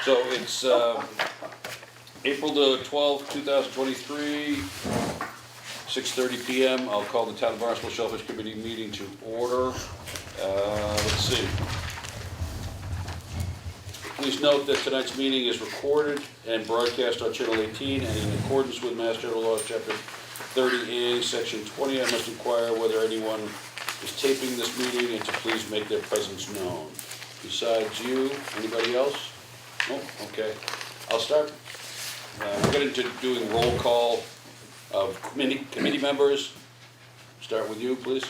So it's April the 12th, 2023, 6:30 PM. I'll call the Town of Barnstable Shellfish Committee meeting to order. Let's see. Please note that tonight's meeting is recorded and broadcast on Channel 18, and in accordance with Mass General Law, Chapter 30A, Section 20, I must inquire whether anyone is taping this meeting and to please make their presence known. Besides you, anybody else? Oh, okay. I'll start. We'll get into doing roll call of committee members. Start with you, please.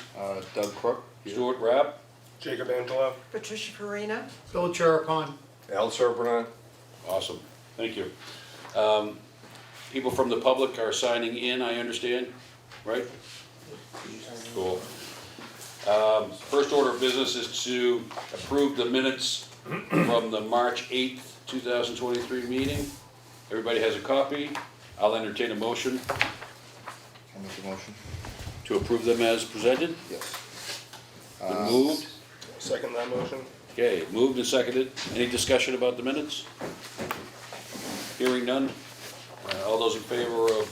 Doug Crook. Stuart Rapp. Jacob Angelo. Patricia Farina. Bill Chiricon. Al Serpent. Awesome, thank you. People from the public are signing in, I understand, right? Cool. First order of business is to approve the minutes from the March 8th, 2023 meeting. Everybody has a copy. I'll entertain a motion I'll make the motion. to approve them as presented. Yes. Been moved. Second that motion. Okay, moved and seconded. Any discussion about the minutes? Hearing none. All those in favor of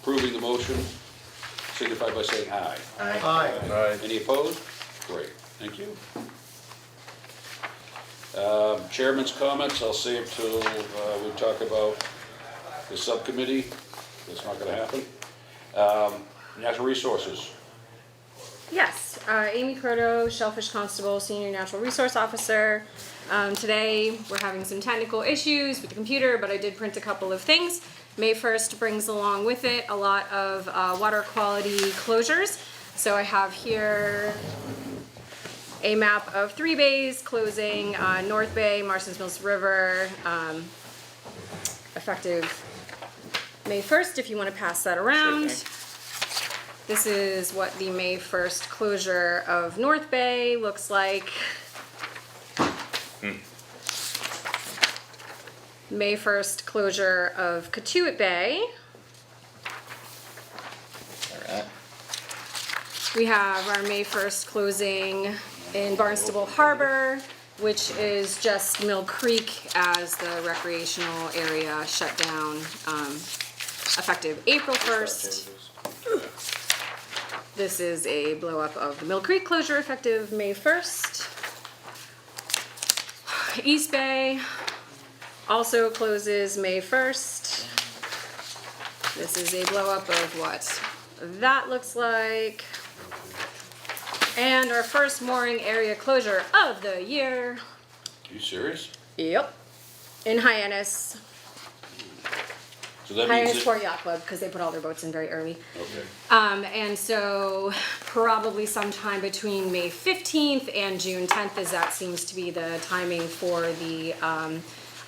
approving the motion signify by saying aye. Aye. Any opposed? Great, thank you. Chairman's comments, I'll save till we talk about the subcommittee. That's not gonna happen. Natural resources. Yes, Amy Croto, Shellfish Constable, Senior Natural Resource Officer. Today, we're having some technical issues with the computer, but I did print a couple of things. May 1st brings along with it a lot of water quality closures. So I have here a map of 3 bays closing North Bay, Marston's Mills River, effective May 1st, if you want to pass that around. Sure thing. This is what the May 1st closure of North Bay looks like. May 1st closure of Katuitt Bay. Alright. We have our May 1st closing in Barnstable Harbor, which is just Mill Creek as the recreational area shut down, effective April 1st. This is a blow up of the Mill Creek closure effective May 1st. East Bay also closes May 1st. This is a blow up of what that looks like. And our first mooring area closure of the year. You serious? Yep. In Hyannis. So that means Hyannis Port that, Yacht Club, because they put all their boats in very early. okay. And so probably sometime between May 15th and June 10th, as that seems to be the timing for the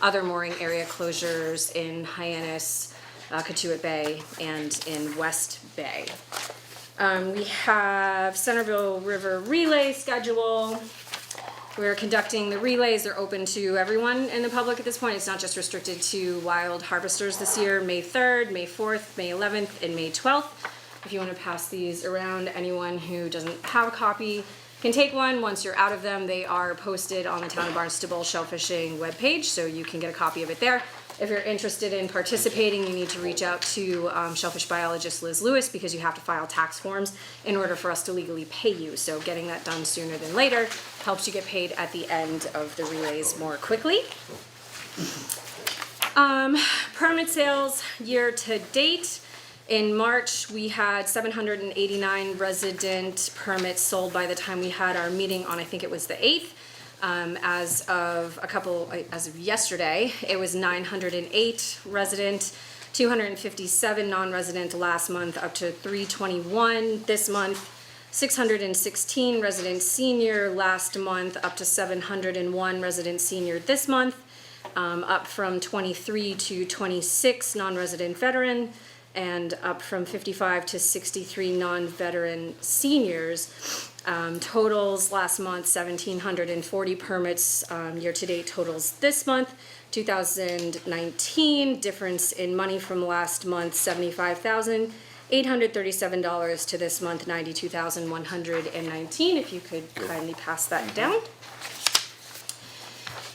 other mooring area closures in Hyannis, Katuitt Bay, and in West Bay. We have Centerville River Relay schedule. We're conducting the relays. They're open to everyone in the public at this point. It's not just restricted to wild harvesters this year. May 3rd, May 4th, May 11th, and May 12th. If you want to pass these around, anyone who doesn't have a copy can take one. Once you're out of them, they are posted on the Town of Barnstable Shellfishing webpage, so you can get a copy of it there. If you're interested in participating, you need to reach out to shellfish biologist Liz Lewis, because you have to file tax forms in order for us to legally pay you. So getting that done sooner than later helps you get paid at the end of the relays more quickly. Permit sales year to date. In March, we had 789 resident permits sold by the time we had our meeting on, I think it was the 8th. As of yesterday, it was 908 resident, 257 non-resident last month, up to 321 this month, 616 resident senior last month, up to 701 resident senior this month, up from 23 to 26 non-resident veteran, and up from 55 to 63 non-veteran seniors. Totals last month, 1,740 permits. Year-to-date totals this month, 2019. Difference in money from last month, $75,837 to this month, $92,119. If you could kindly pass that down.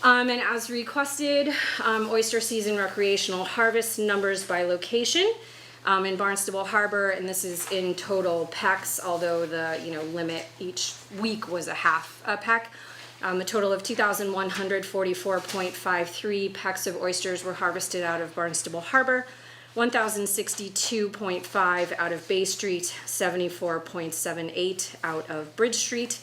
And as requested, oyster season recreational harvest numbers by location. In Barnstable Harbor, and this is in total pecks, although the, limit each week was a half a peck. A total of 2,144.53 pecks of oysters were harvested out of Barnstable Harbor, 1,062.5 out of Bay Street, 74.78 out of Bridge Street,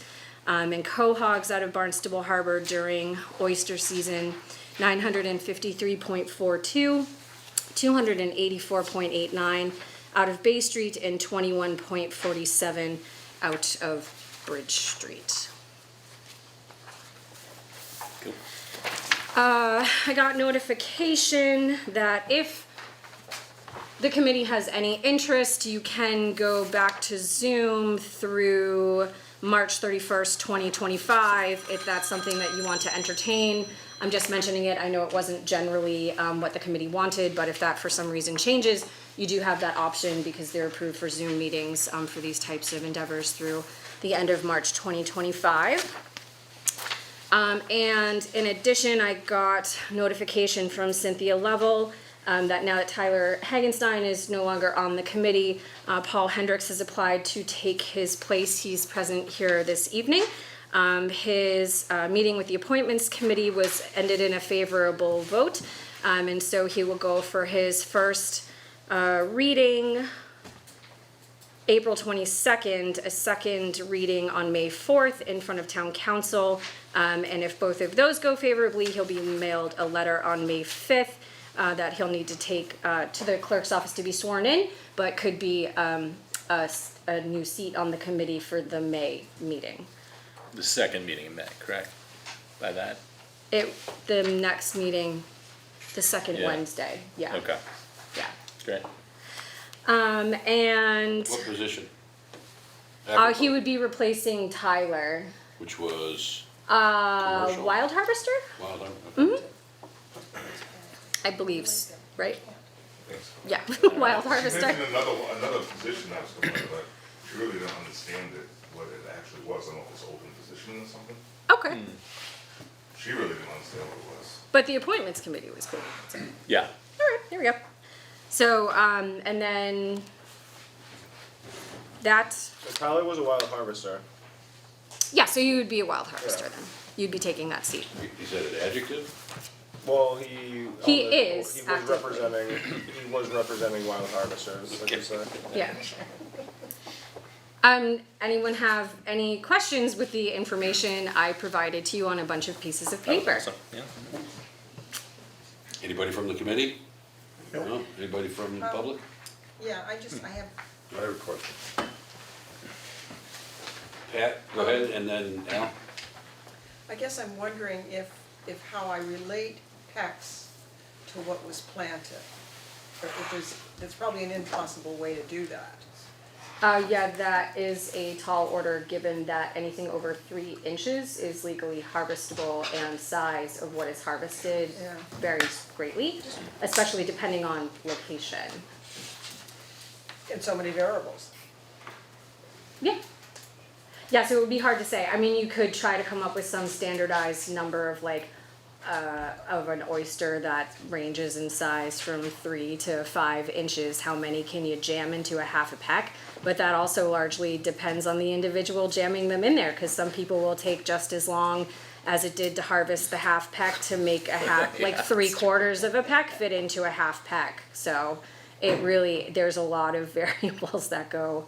and quahogs out of Barnstable Harbor during oyster season, 953.42, 284.89 out of Bay Street, and 21.47 out of Bridge Street. Cool. I got notification that if the committee has any interest, you can go back to Zoom through March 31st, 2025, if that's something that you want to entertain. I'm just mentioning it. I know it wasn't generally what the committee wanted, but if that for some reason changes, you do have that option because they're approved for Zoom meetings for these types of endeavors through the end of March 2025. And in addition, I got notification from Cynthia Lovell that now that Tyler Hagenstein is no longer on the committee, Paul Hendricks has applied to take his place. He's present here this evening. His meeting with the appointments committee was ended in a favorable vote, and so he will go for his first reading April 22nd, a second reading on May 4th in front of town council, and if both of those go favorably, he'll be mailed a letter on May 5th that he'll need to take to the clerk's office to be sworn in, but could be a new seat on the committee for the May meeting. The second meeting in May, correct? By that? The next meeting, the second Yeah. Wednesday, yeah. Okay, Yeah. great. And What position? he would be replacing Tyler. Which was commercial? Wild Harvester? Wild Harvester. Mm-hmm. I believe, right? Yeah, Wild She Harvester. mentioned another position that was going to, but she really didn't understand it, what it actually was. I don't know if it's open position or something. Okay, She really didn't understand what it was. but the appointments committee was cool. So, all Yeah, right, there we go. So, and then that, So Tyler was a wild harvester. yeah, so you would be a Wild Harvester Yeah. then. You'd be taking that seat. Is that an adjective? Well, He is He actively. was representing wild harvesters, like you said. Yeah. Anyone have any questions with the information I provided to you on a bunch of pieces of paper? awesome, yeah. Anybody from the committee? No? Anybody from the public? Yeah, I have, I have a question. Pat, go ahead, and then Al. I guess I'm wondering if how I relate PECs to what was planted. Or if there's probably an impossible way to do that. Yeah, that is a tall order, given that anything over 3 inches is legally harvestable, and size of what is harvested Yeah. varies greatly, especially depending on location. In so many variables. Yeah. Yeah, so it would be hard to say. I mean, you could try to come up with some standardized number of of an oyster that ranges in size from 3 to 5 inches. How many can you jam into a half a peck? But that also largely depends on the individual jamming them in there, because some people will take just as long as it did to harvest the half peck to make a half, like 3/4 of a peck fit into a half peck. So it really, there's a lot of variables that go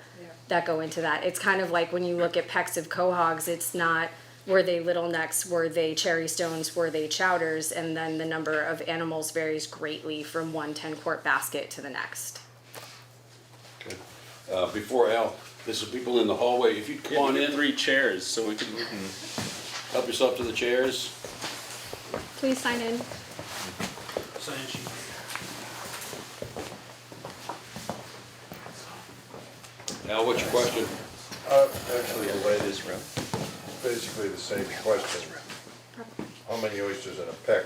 into that. It's kind of like when you look at pecks of quahogs, it's not, were they little necks, were they cherry stones, were they chowders, and then the number of animals varies greatly from one 10-quart basket to the next. Okay. Before Al, there's some people in the hallway. If you'd come on in, 3 chairs, so we can help yourself to the chairs. Please sign in. Al, what's your question? Actually, related, basically the same question. How many oysters in a peck?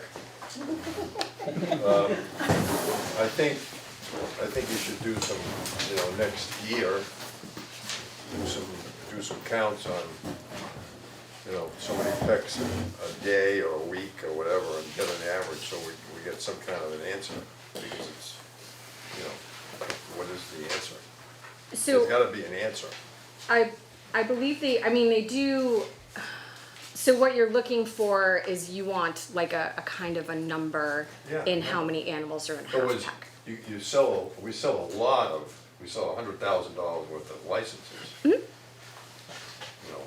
I think you should do some, next year, do some counts on you know, so many pecks a day or a week or whatever, and get an average, so we get some kind of an answer, because it's, you know, what is the answer? There's So gotta be an answer. I believe they do, so what you're looking for is you want like a kind of a number Yeah, in yeah. how many animals are in In other half words, pack. we sell $100,000 worth of licenses. Mm-hmm. You know,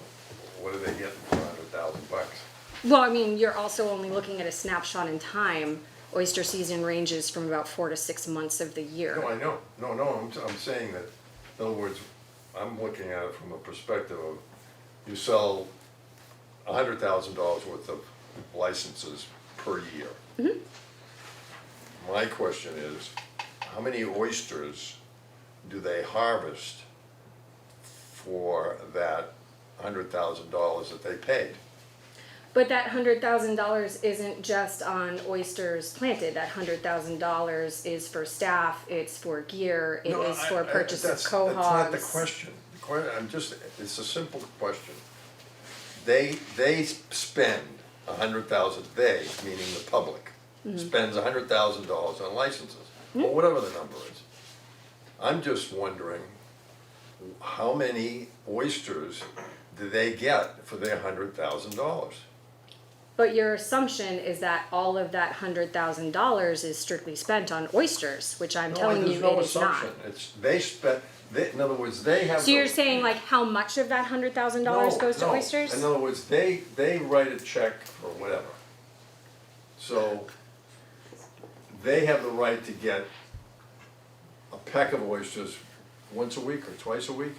what do they get for $100,000? Well, I mean, you're also only looking at a snapshot in time. Oyster season ranges from about 4 to 6 months of the year. No, I know, I'm saying that, in other words, I'm looking at it from a perspective of, you sell $100,000 worth of licenses per year. My question is, how many oysters do they harvest for that $100,000 that they paid? But that $100,000 isn't just on oysters planted. That $100,000 is for staff, it's for gear, it No, is for purchase of That's cohogs. not the question. It's a simple question. They spend $100,000, they, meaning the public, spends $100,000 on licenses, or whatever the number is. I'm just wondering, how many oysters do they get for their $100,000? But your assumption is that all of that $100,000 is strictly spent on oysters, which I'm telling you it is not. In other words, they have. So you're saying like how much of that $100,000 goes to No. oysters? In other words, they write a check for whatever. So they have the right to get a peck of oysters once a week or twice a week?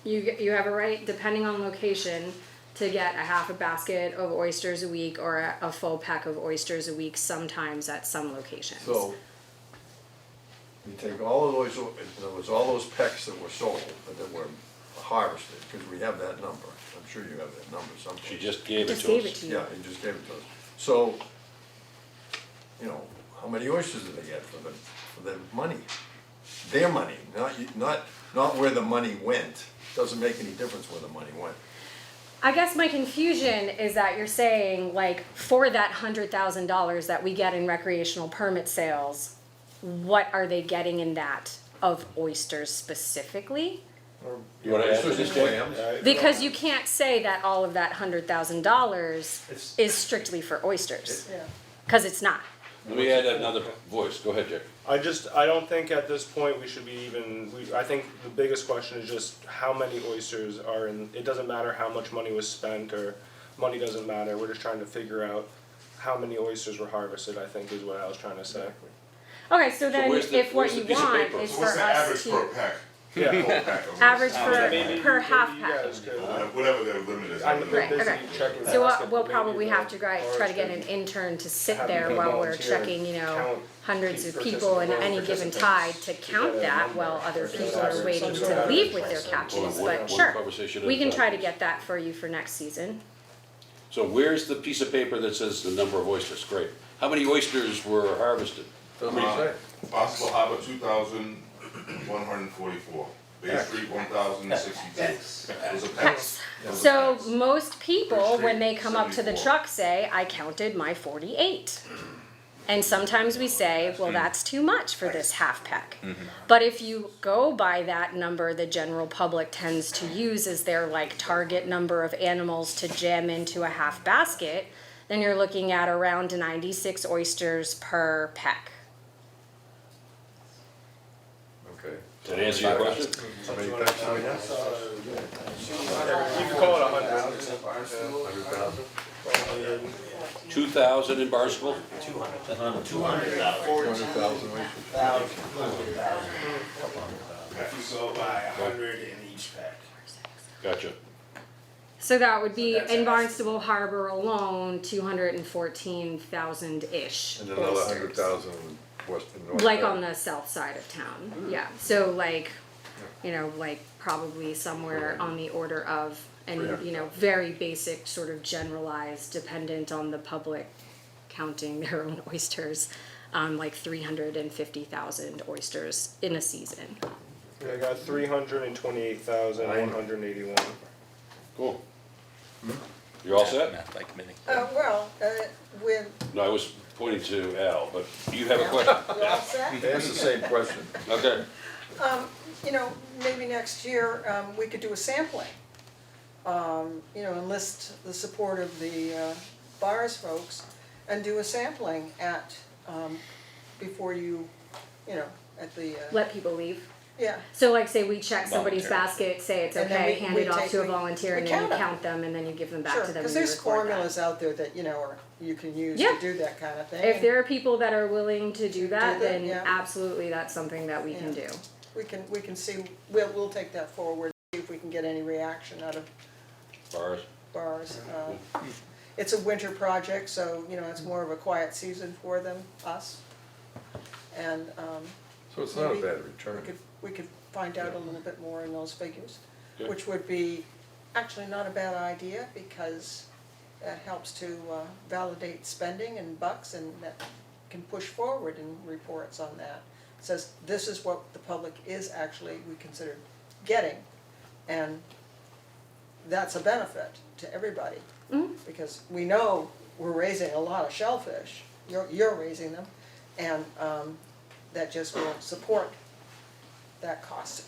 You have a right, depending on location, to get a half a basket of oysters a week or a full pack of oysters a week, sometimes at some locations. So you take all of those, in other words, all those pecks that were sold, that were harvested, because we have that number. I'm sure you have that number someplace. She just gave it Just to gave us. it to you. Yeah, he just gave it to us. So, you know, how many oysters do they get for the money? Their money, not where the money went. Doesn't make any difference where the money went. I guess my confusion is that you're saying like for that $100,000 that we get in recreational permit sales, what are they getting in that of oysters specifically? You wanna add to Oysters this, and Jay? clams. Because you can't say that all of that $100,000 It's- is strictly for oysters, Yeah. because it's not. Let me add another voice, go ahead, Jack. I don't think at this point we should be I think the biggest question is just how many oysters are in, it doesn't matter how much money was spent or money doesn't matter, we're just trying to figure out how many oysters were harvested, I think is what I was trying to say. Okay, so then where's the- if what where's the you piece of want paper? is So for what's the us average per to, pack? Yeah. Whole pack of average oysters. per half you pack. guys could, Whatever their limit is. I'm Right, busy okay. checking So baskets, we'll maybe probably the have to try to get an forester intern to sit have there people while we're volunteer to checking, count hundreds of participants people in or any given tide to participants count to get a that number. while other So people that's are waiting some to sort of leave with their average. catches, One but sure. conversation at We a can time. try to get that for you for next season. So where's the piece of paper that says the number of oysters? Great. How many oysters were harvested? Doesn't say. Barnstable Harbor, 2,144. Bay Street, 1,062. Those are packs. So most people, when they Street, come up to the 74. truck, say, I counted my 48. And sometimes we say, well, that's too much for this half pack. But if you go by that number the general public tends to use as their like target number of animals to jam into a half basket, then you're looking at around 96 oysters per peck. Okay. Does that answer your question? How many pecks do we have? You could call it 100. 100,000? 2,000 in Barnstable? 200,000 oysters. So by 100 in each pack. Gotcha. So that would be that's in an Barnstable Harbor alone, 214,000-ish. And another oysters. 100,000 west and north. Like on the south side of town, yeah, so like, like probably somewhere on the order of, and very basic sort of generalized, dependent on the public counting their own oysters, like 350,000 oysters in a season. I got 328,181. Cool. You all set? Math by committee. With, No, I was pointing to Al, but you have a question? you all set? They asked the same question. Okay. You know, maybe next year, we could do a sampling. You know, enlist the support of the bars folks and do a sampling at, before you know, at the, Let people leave. yeah. So like say we check somebody's Volunteer. basket, say it's And then okay, we- hand we it off take- to a we- volunteer we and then you count 'em. count them and then you give them back Sure, to them because and you there's record that. formulas out there that, you know, or you can use Yeah. to do that kind of thing. If there are people that are willing to do that, that, then yeah. absolutely that's something that we can Yeah. do. We can see, we'll take that forward, see if we can get any reaction out of Bars? bars. It's a winter project, so, you know, it's more of a quiet season for them, us. And, So it's not a maybe bad return. we could find out a little bit more in those figures, Okay. which would be actually not a bad idea, because that helps to validate spending and bucks, and that can push forward in reports on that. Says, this is what the public is actually, we consider getting, and that's a benefit to everybody. Because we know we're raising a lot of shellfish, you're raising them, and that just will support that cost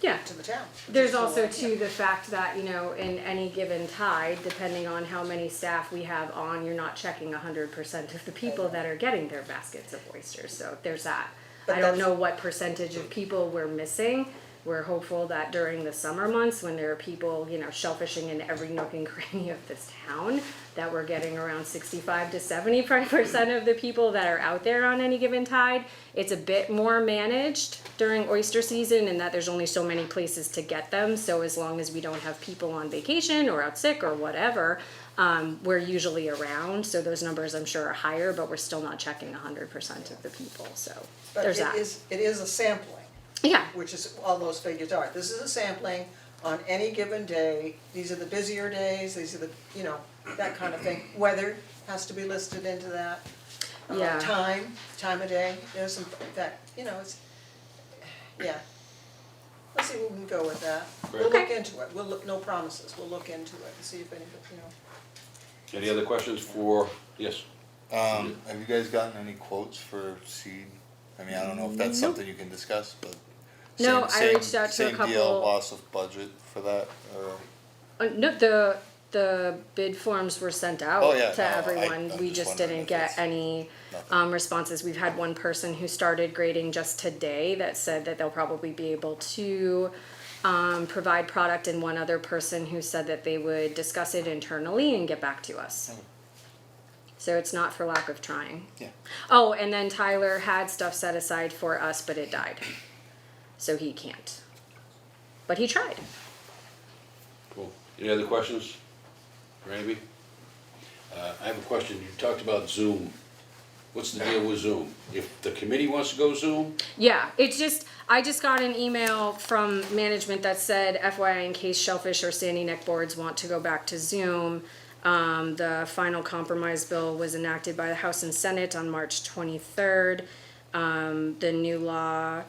Yeah. to the town. There's So, also too the fact that, you know, in any given tide, depending on how many staff we have on, you're not checking 100% of the people that are getting their baskets of oysters, so there's that. But I don't that's- know what percentage of people we're missing. We're hopeful that during the summer months, when there are people, you know, shellfishing in every nook and cranny of this town, that we're getting around 65 to 75% of the people that are out there on any given tide. It's a bit more managed during oyster season, and that there's only so many places to get them. So as long as we don't have people on vacation or out sick or whatever, we're usually around. So those numbers I'm sure are higher, but we're still not checking 100% of the people. So But there's it that. is a sampling, Yeah. which is all those figures are. This is a sampling on any given day. These are the busier days, these are the, you know, that kind of thing. Weather has to be listed into that. Yeah. Time of day, there's some, that, you know, it's, yeah. Let's see where we can go with that. We'll look Okay. into it, we'll look, no promises, we'll look into it and see if any, you know. Any other questions for, yes? Have you guys gotten any quotes for seed? I mean, I don't know if that's something you can discuss, but. No, same- I reached out to a Same couple- deal, loss of budget for that, or? No, the bid forms were sent out Oh, yeah, to no, everyone. I'm We just just wondering didn't if get it's any nothing. responses. We've had one person who started grading just today that said that they'll probably be able to provide product, and one other person who said that they would discuss it internally and get back to us. Okay. So it's not for lack of trying. Yeah. Oh, and then Tyler had stuff set aside for us, but it died. So he can't. But he tried. Cool. Any other questions? Randy? I have a question. You talked about Zoom. What's the deal with Zoom? If the committee wants to go Zoom, Yeah, it's just, I just got an email from management that said FYI, in case Shellfish or Sandy Neck boards want to go back to Zoom, the final compromise bill was enacted by the House and Senate on March 23rd. The new law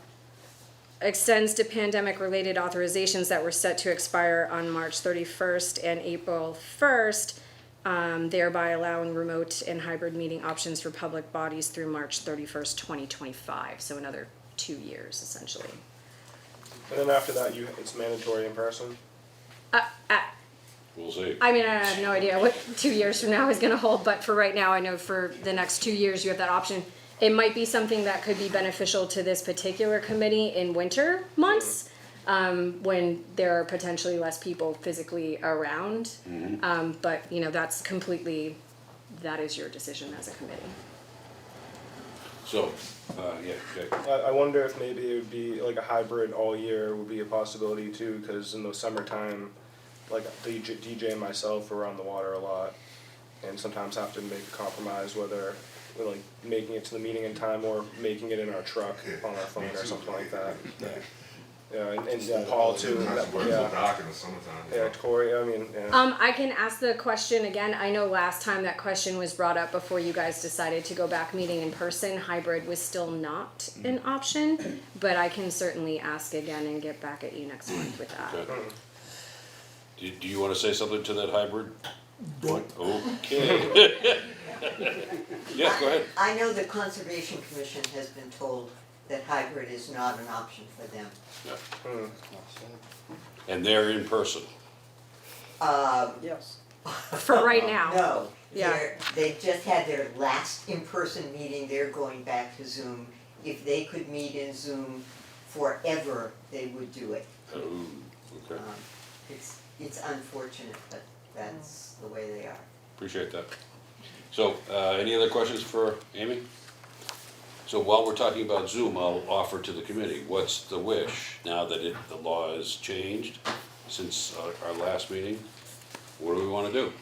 extends to pandemic-related authorizations that were set to expire on March 31st and April 1st, thereby allowing remote and hybrid meeting options for public bodies through March 31st, 2025, so another 2 years, essentially. And then after that, it's mandatory in person. we'll see. I mean, I have no idea what 2 years from now is gonna hold, but for right now, I know for the next 2 years, you have that option. It might be something that could be beneficial to this particular committee in winter months, when there are potentially less people physically around. But, you know, that's completely, that is your decision as a committee. So, yeah, okay. I wonder if maybe it would be like a hybrid all year would be a possibility too, because in the summertime, like the DJ and myself are on the water a lot, and sometimes have to make a compromise whether we're like making it to the meeting in time or making it in our truck on our phone or something like that. Yeah, and Paul too. Not to work Yeah. till dark in the summertime. Yeah, Corey. I mean, yeah. I can ask the question again. I know last time that question was brought up before you guys decided to go back meeting in person. Hybrid was still not an option, but I can certainly ask again and get back at you next month with that. Okay. Do you wanna say something to that hybrid? Okay. Yeah, go ahead. I know the Conservation Commission has been told that hybrid is not an option for them. And they're in person. Yes. For right now. No, Yeah. they just had their last in-person meeting, they're going back to Zoom. If they could meet in Zoom forever, they would do it. Oh, okay. It's unfortunate, but that's the way they are. Appreciate that. So, any other questions for Amy? So while we're talking about Zoom, I'll offer to the committee, what's the wish now that the law has changed since our last meeting? What do we want to do?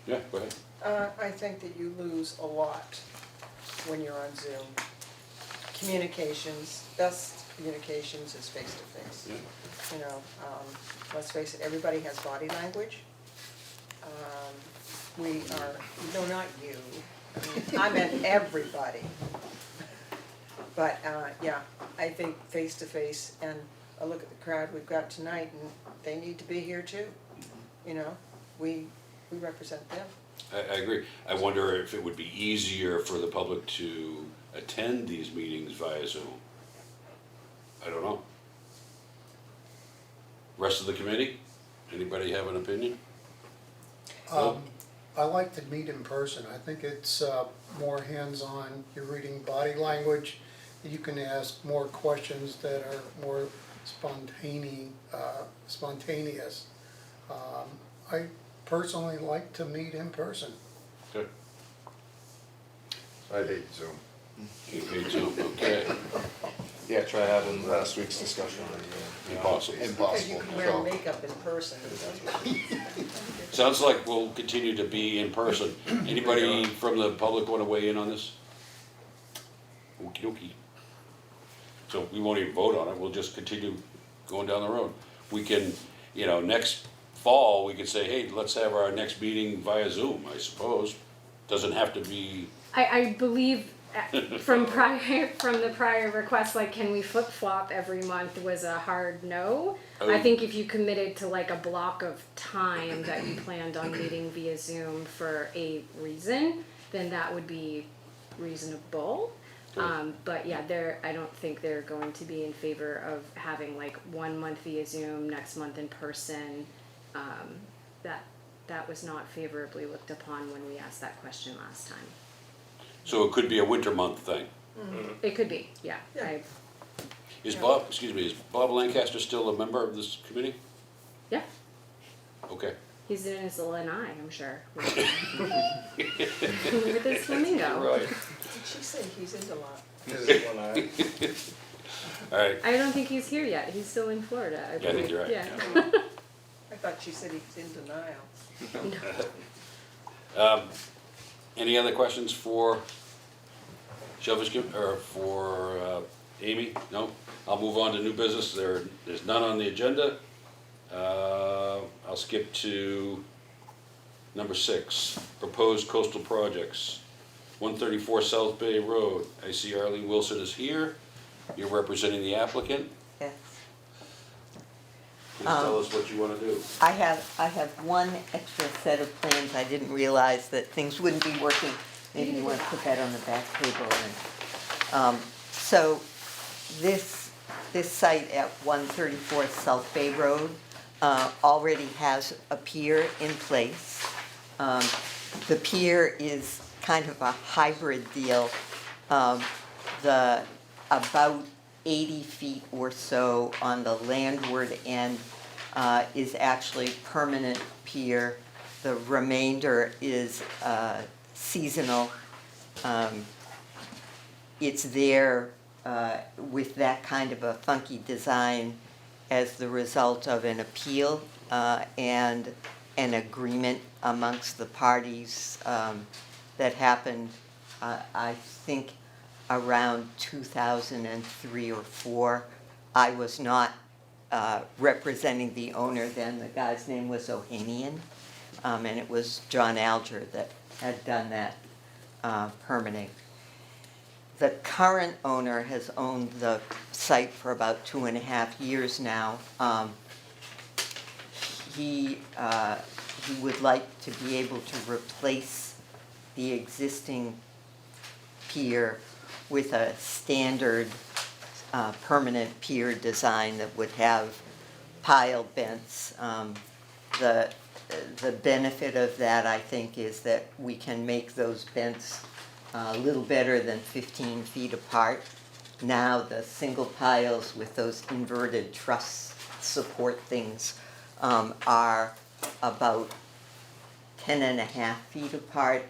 Yeah, go ahead. I think that you lose a lot when you're on Zoom. Communications, best communications is face to face. You know, let's face it, everybody has body language. We are, no, not you, I meant everybody. But, yeah, I think face to face, and I look at the crowd we've got tonight, and they need to be here too. You know, we represent them. I agree. I wonder if it would be easier for the public to attend these meetings via Zoom. I don't know. Rest of the committee, anybody have an opinion? I like to meet in person. I think it's more hands-on. You're reading body language. You can ask more questions that are more spontaneous. I personally like to meet in person. Good. I hate Zoom. Okay, Zoom, okay. Yeah, try having last week's discussion. Impossible. Because you Impossible. can wear makeup in person. Sounds like we'll continue to be in person. Anybody from the public want to weigh in on this? Okey dokey. So we won't even vote on it, we'll just continue going down the road. We can, next fall, we could say, hey, let's have our next meeting via Zoom, I suppose. Doesn't have to be, I believe from the prior request, like, can we flip flop every month was a hard no. Oh. I think if you committed to like a block of time that you planned on meeting via Zoom for a reason, then that would be reasonable. But yeah, I don't think they're going to be in favor of having like 1 month via Zoom, next month in person. That was not favorably looked upon when we asked that question last time. so it could be a winter month thing. It could be, yeah. Yeah. Is Bob Lancaster still a member of this committee? Yeah, Okay. he's in his lanai, I'm sure. With his flamingo. Right. Did she say he's into lot? All right. I don't think he's here yet. He's still in Florida, I Yeah, I believe. think you're right. Yeah. I thought she said he's in denial. Any other questions for Shellfish or for Amy? No? I'll move on to new business. There's none on the agenda. I'll skip to number 6, proposed coastal projects. 134 South Bay Road. I see Arlene Wilson is here. You're representing the applicant. Yes. Please tell us what you want to do. I have one extra set of plans. I didn't realize that things wouldn't be working. Maybe you want to put that on the back table. So this site at 134 South Bay Road already has a pier in place. The pier is kind of a hybrid deal. The about 80 feet or so on the landward end is actually permanent pier. The remainder is seasonal. It's there with that kind of a funky design as the result of an appeal and an agreement amongst the parties that happened, I think, around 2003 or 4. I was not representing the owner then. The guy's name was Ohanian, and it was John Alger that had done that permitting. The current owner has owned the site for about 2.5 years now. He he would like to be able to replace the existing pier with a standard permanent pier design that would have pile bents. The benefit of that, I think, is that we can make those bents a little better than 15 feet apart. Now the single piles with those inverted truss support things are about 10.5 feet apart,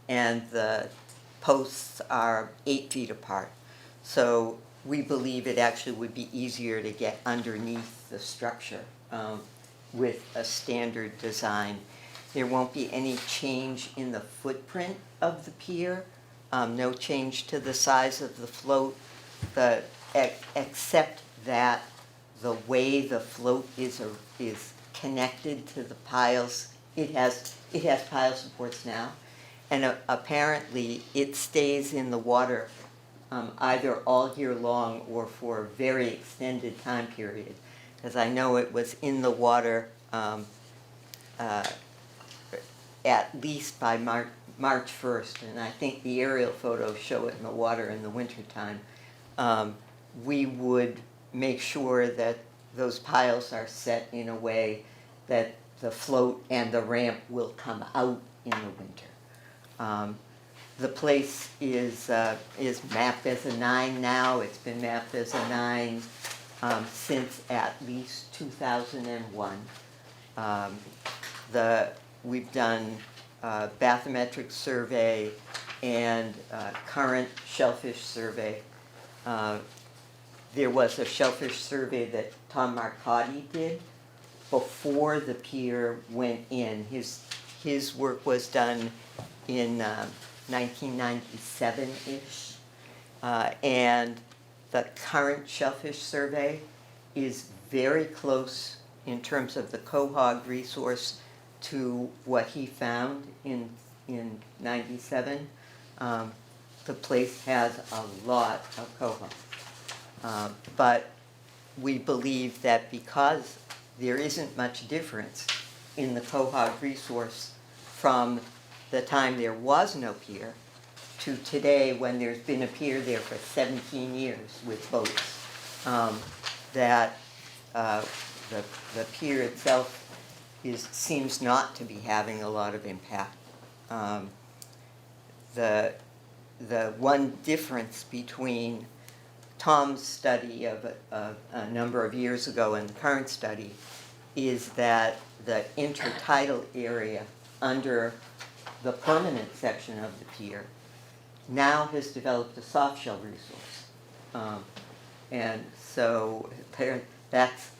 and the posts are 8 feet apart. So we believe it actually would be easier to get underneath the structure with a standard design. There won't be any change in the footprint of the pier, no change to the size of the float, except that the way the float is connected to the piles, it has pile supports now, and apparently it stays in the water either all year long or for a very extended time period. Because I know it was in the water at least by March 1st, and I think the aerial photos show it in the water in the wintertime. We would make sure that those piles are set in a way that the float and the ramp will come out in the winter. The place is mapped as a 9 now. It's been mapped as a 9 since at least 2001. We've done bathymetric survey and current shellfish survey. There was a shellfish survey that Tom Marcotti did before the pier went in. His work was done in 1997-ish. And the current shellfish survey is very close in terms of the quahog resource to what he found in 97. The place has a lot of quahog. But we believe that because there isn't much difference in the quahog resource from the time there was no pier to today when there's been a pier there for 17 years with boats, that the pier itself seems not to be having a lot of impact. The one difference between Tom's study of a number of years ago and the current study is that the intertidal area under the permanent section of the pier now has developed a soft shell resource. And so that's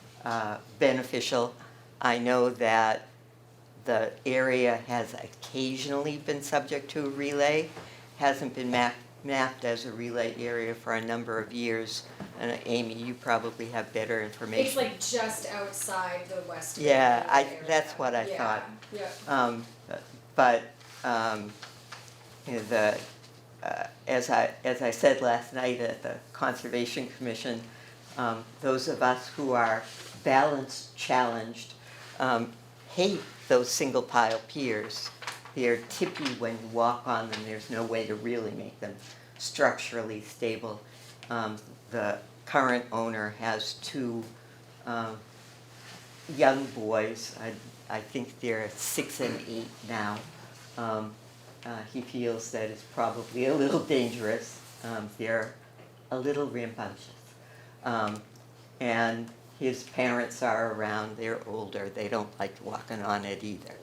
beneficial. I know that the area has occasionally been subject to a relay, hasn't been mapped as a relay area for a number of years. And Amy, you probably have better information. It's like just outside the west. Yeah, area. that's what I thought. Yeah. But you know, as I said last night at the Conservation Commission, those of us who are balance challenged hate those single pile piers. They're tippy when you walk on them. There's no way to really make them structurally stable. The current owner has 2 young boys. I think they're 6 and 8 now. He feels that it's probably a little dangerous. They're a little rambunctious. And his parents are around. They're older. They don't like walking on it either.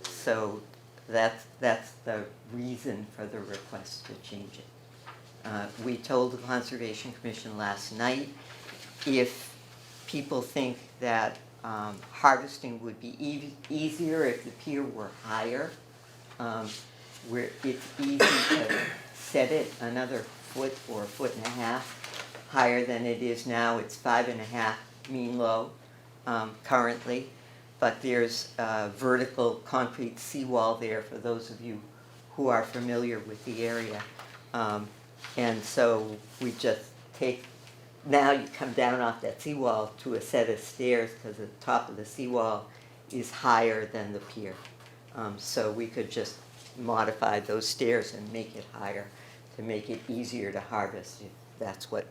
So that's the reason for the request to change it. We told the Conservation Commission last night, if people think that harvesting would be easier if the pier were higher, where it's easy to set it another foot or 1.5 feet higher than it is now. It's 5.5 mean low currently, but there's a vertical concrete seawall there for those of you who are familiar with the area. And so we just now you come down off that seawall to a set of stairs because the top of the seawall is higher than the pier. So we could just modify those stairs and make it higher to make it easier to harvest, if that's what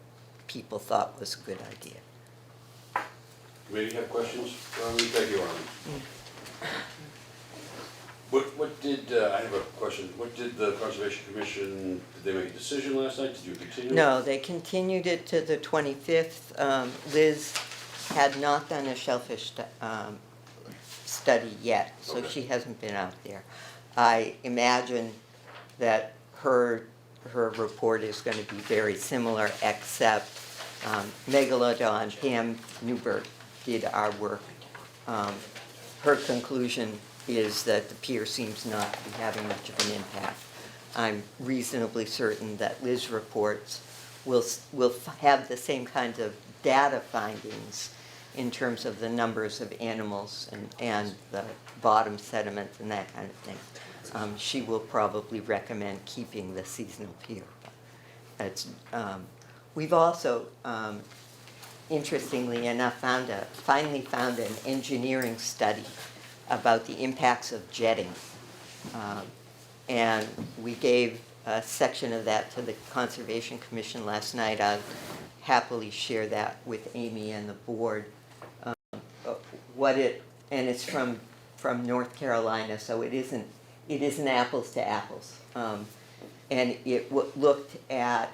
people thought was a good idea. Committee have questions for Arlene? Thank you, Arlene. What did, I have a question, what did the Conservation Commission, did they make a decision last night? Did you continue? No, they continued it to the 25th. Liz had not done a shellfish study yet, so Okay. she hasn't been out there. I imagine that her report is going to be very similar, except Megalodon, Pam Newbert did our work. Her conclusion is that the pier seems not to be having much of an impact. I'm reasonably certain that Liz's reports will have the same kinds of data findings in terms of the numbers of animals and the bottom sediments and that kind of thing. She will probably recommend keeping the seasonal pier. We've also, interestingly enough, finally found an engineering study about the impacts of jetting. And we gave a section of that to the Conservation Commission last night. I'll happily share that with Amy and the board. And it's from North Carolina, so it isn't apples to apples. And it looked at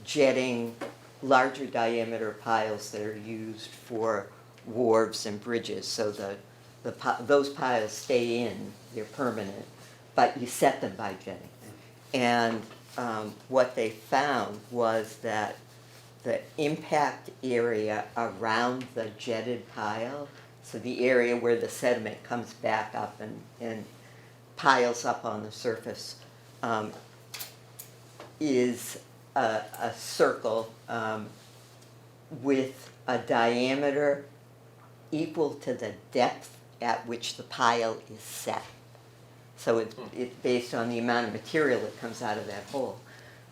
jetting larger diameter piles that are used for wharves and bridges, so those piles stay in, they're permanent, but you set them by jetting. And what they found was that the impact area around the jetted pile, so the area where the sediment comes back up and piles up on the surface, is a circle with a diameter equal to the depth at which the pile is set. So it's based on the amount of material that comes out of that hole.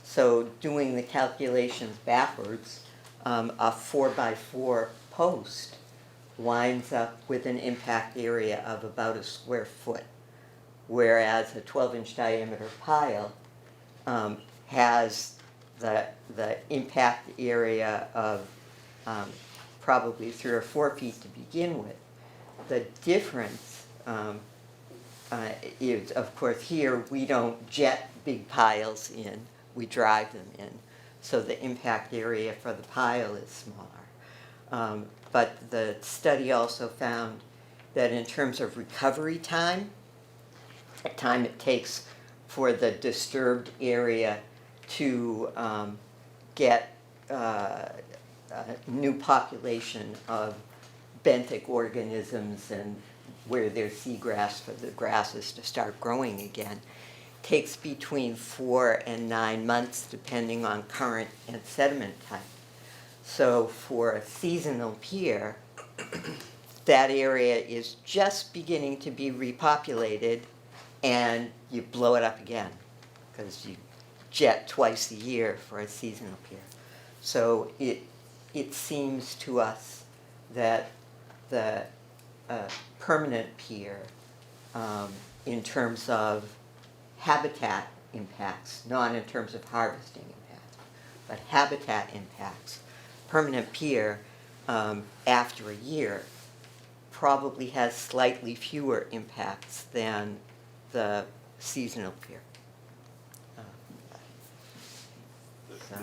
So doing the calculations backwards, a 4x4 post winds up with an impact area of about a square foot, whereas a 12-inch diameter pile has the impact area of probably 3 or 4 feet to begin with. The difference is, of course, here we don't jet big piles in, we drive them in. So the impact area for the pile is smaller. But the study also found that in terms of recovery time, the time it takes for the disturbed area to get a new population of benthic organisms and where there's seagrass for the grasses to start growing again, takes between 4 and 9 months depending on current and sediment type. So for a seasonal pier, that area is just beginning to be repopulated and you blow it up again because you jet twice a year for a seasonal pier. So it seems to us that the permanent pier, in terms of habitat impacts, not in terms of harvesting impacts, but habitat impacts, permanent pier after a year probably has slightly fewer impacts than the seasonal pier.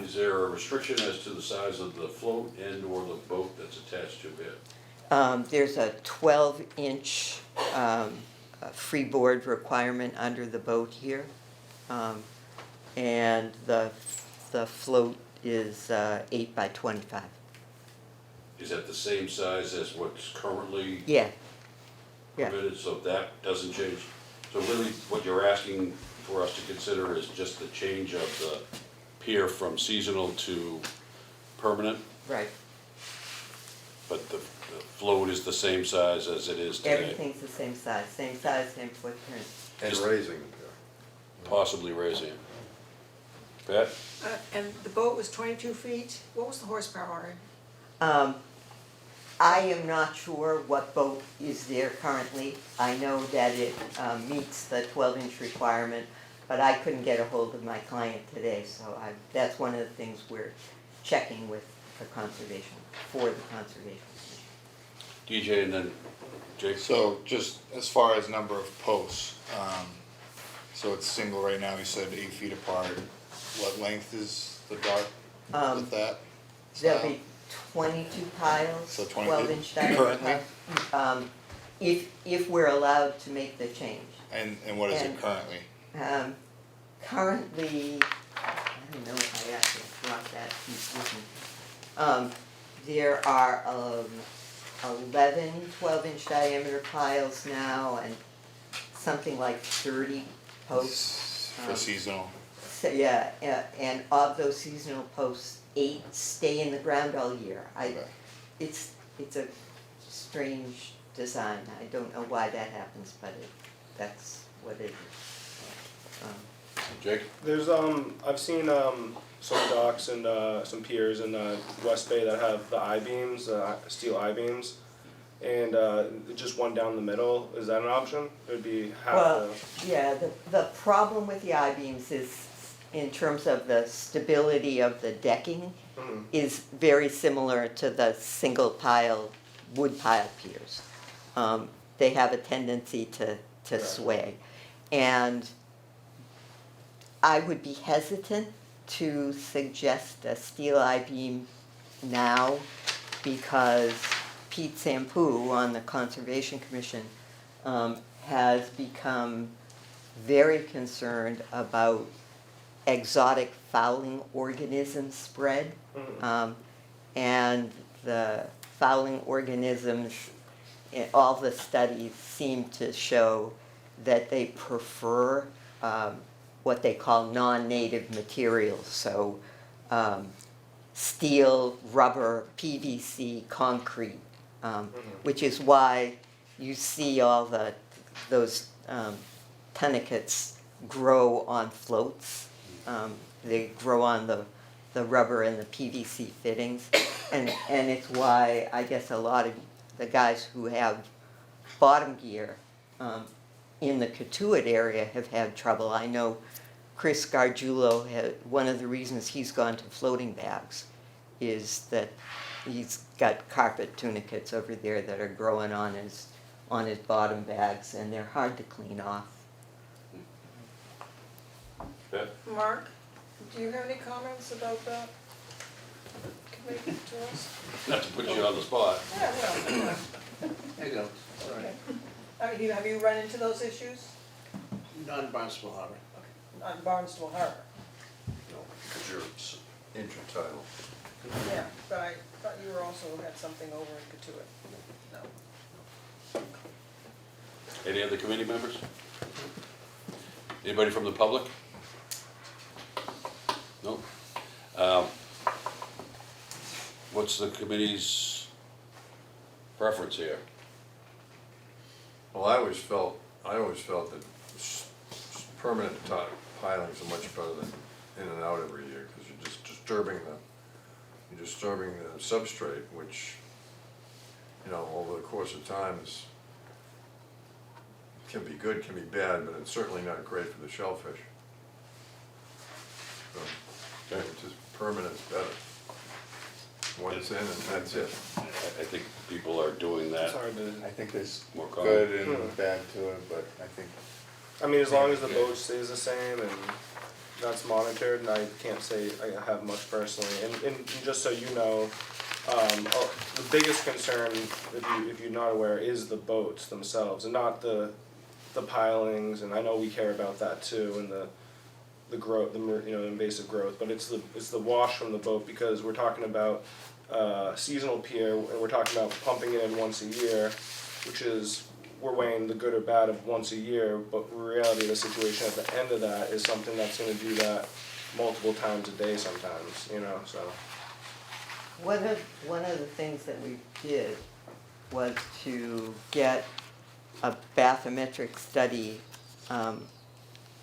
Is there a restriction as to the size of the float and or the boat that's attached to it? There's a 12-inch freeboard requirement under the boat here, and the float is 8 by 25. Is that the same size as what's currently Yeah. Yeah. permitted, so that doesn't change? So really, what you're asking for us to consider is just the change of the pier from seasonal to permanent, Right. but the float is the same size as it is today? Everything's the same size, same footprint. And Just- raising the pier. Possibly raising it. Pat? And the boat was 22 feet, what was the horsepower? I am not sure what boat is there currently. I know that it meets the 12-inch requirement, but I couldn't get a hold of my client today, so that's one of the things we're checking with the conservation, for the conservation. DJ and then Jake. So just as far as number of posts, so it's single right now, you said 8 feet apart. What length is the dart with that? There'll be 22 piles, So 20 12-inch diameter currently? piles. If we're allowed to make the change. And what is it And- currently? Currently, I don't know if I actually brought that piece with me. There are 11 12-inch diameter piles now and something like 30 posts. For seasonal. So, yeah, and of those seasonal posts, 8 stay in the ground all year. Okay. It's a strange design. I don't know why that happens, but that's what it is. Jake? There's I've seen some docks and some piers in West Bay that have the I-beams, steel I-beams, and just one down the middle. Is that an option? It would be half Well, yeah, the problem with the I-beams is, in terms of the stability of the decking, is very similar to the single pile, wood pile piers. They have a tendency to sway. And I would be hesitant to suggest a steel I-beam now because Pete Sampu on the Conservation Commission has become very concerned about exotic fouling organism spread. And the fouling organisms, all the studies seem to show that they prefer what they call non-native materials, so steel, rubber, PVC, concrete, which is why you see all those tunnicates grow on floats. They grow on the rubber and the PVC fittings, and it's why I guess a lot of the guys who have bottom gear in the Katuitt area have had trouble. I know Chris Gargiulo, one of the reasons he's gone to floating bags is that he's got carpet tunicates over there that are growing on his bottom bags, and they're hard to clean off. Beth? Mark, do you have any comments about that? Committee to us? Not to put you on the spot. Yeah, well, There you go, all right. have you run into those issues Not in Barnstable Harbor. on Barnstable Harbor? No, because you're intertidal. Yeah, but I thought you were also had something over in Katuitt. No. Any other committee members? Anybody from the public? No? What's the committee's preference here? Well, I always felt that permanent pilings are much better than in and out every year, because you're just disturbing the substrate, which, you know, over the course of time can be good, can be bad, but it's certainly not great for the shellfish. So, just permanent's better. Once in and that's it. I think people are doing that. It's hard to. I think there's More common. good and bad to it, but I think I mean, as long as the boat stays the same and that's monitored, and I can't say I have much personally. And just so you know, the biggest concern, if you're not aware, is the boats themselves, and not the pilings. And I know we care about that too, and the growth, the invasive growth. But it's the wash from the boat, because we're talking about seasonal pier, and we're talking about pumping it in once a year, which is, we're weighing the good or bad of once a year, but in reality, the situation at the end of that is something that's gonna do that multiple times a day sometimes, so. One of the things that we did was to get a bathymetric study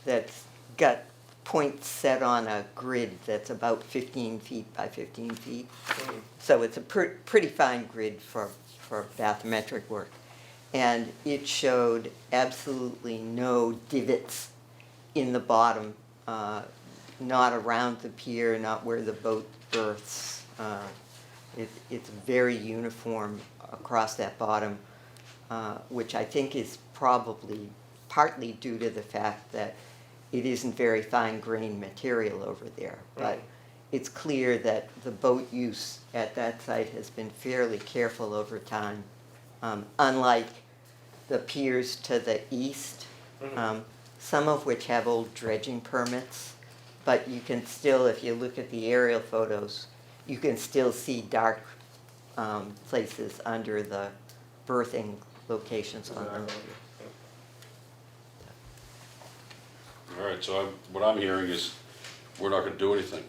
that's got points set on a grid that's about 15 feet by 15 feet. So it's a pretty fine grid for bathymetric work. And it showed absolutely no divots in the bottom, not around the pier, not where the boat berths. It's very uniform across that bottom, which I think is probably partly due to the fact that it isn't very fine-grained material over there. But it's clear that the boat use at that site has been fairly careful over time. Unlike the piers to the east, some of which have old dredging permits, but you can still, if you look at the aerial photos, you can still see dark places under the berthing locations on them. All right, so what I'm hearing is we're not gonna do anything.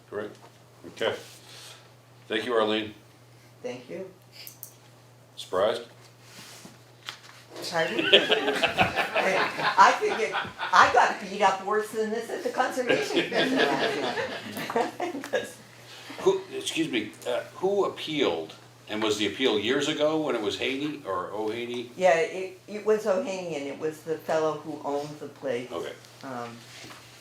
Correct? Okay. Thank you, Arlene. Thank you. Surprised? Pardon? I figured, I got beat up worse than this at the conservation commission last night. Excuse me, who appealed? And was the appeal years ago when it was Haney or O'Haney? Yeah, it was O'Haney, and it was the fellow who owned the place. Okay.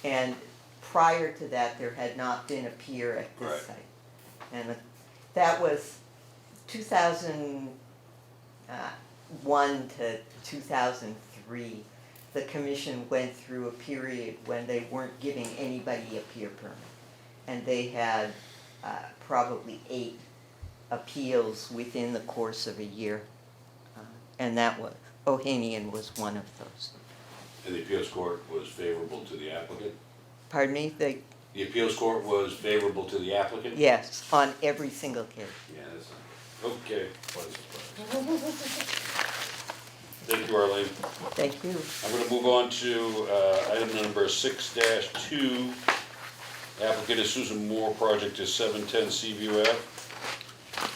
And prior to that, there had not been a pier at this Right. site. And that was 2001 to 2003. The commission went through a period when they weren't giving anybody a pier permit. And they had probably 8 appeals within the course of a year. And that was, Ohanian was one of those. And the appeals court was favorable to the applicant? Pardon me? The appeals court was favorable to the applicant? Yes, on every single case. Yeah, that's, okay. Thank you, Arlene. Thank you. I'm gonna move on to item number 6-2. Applicant is Susan Moore, project is 710 Seaview Ave.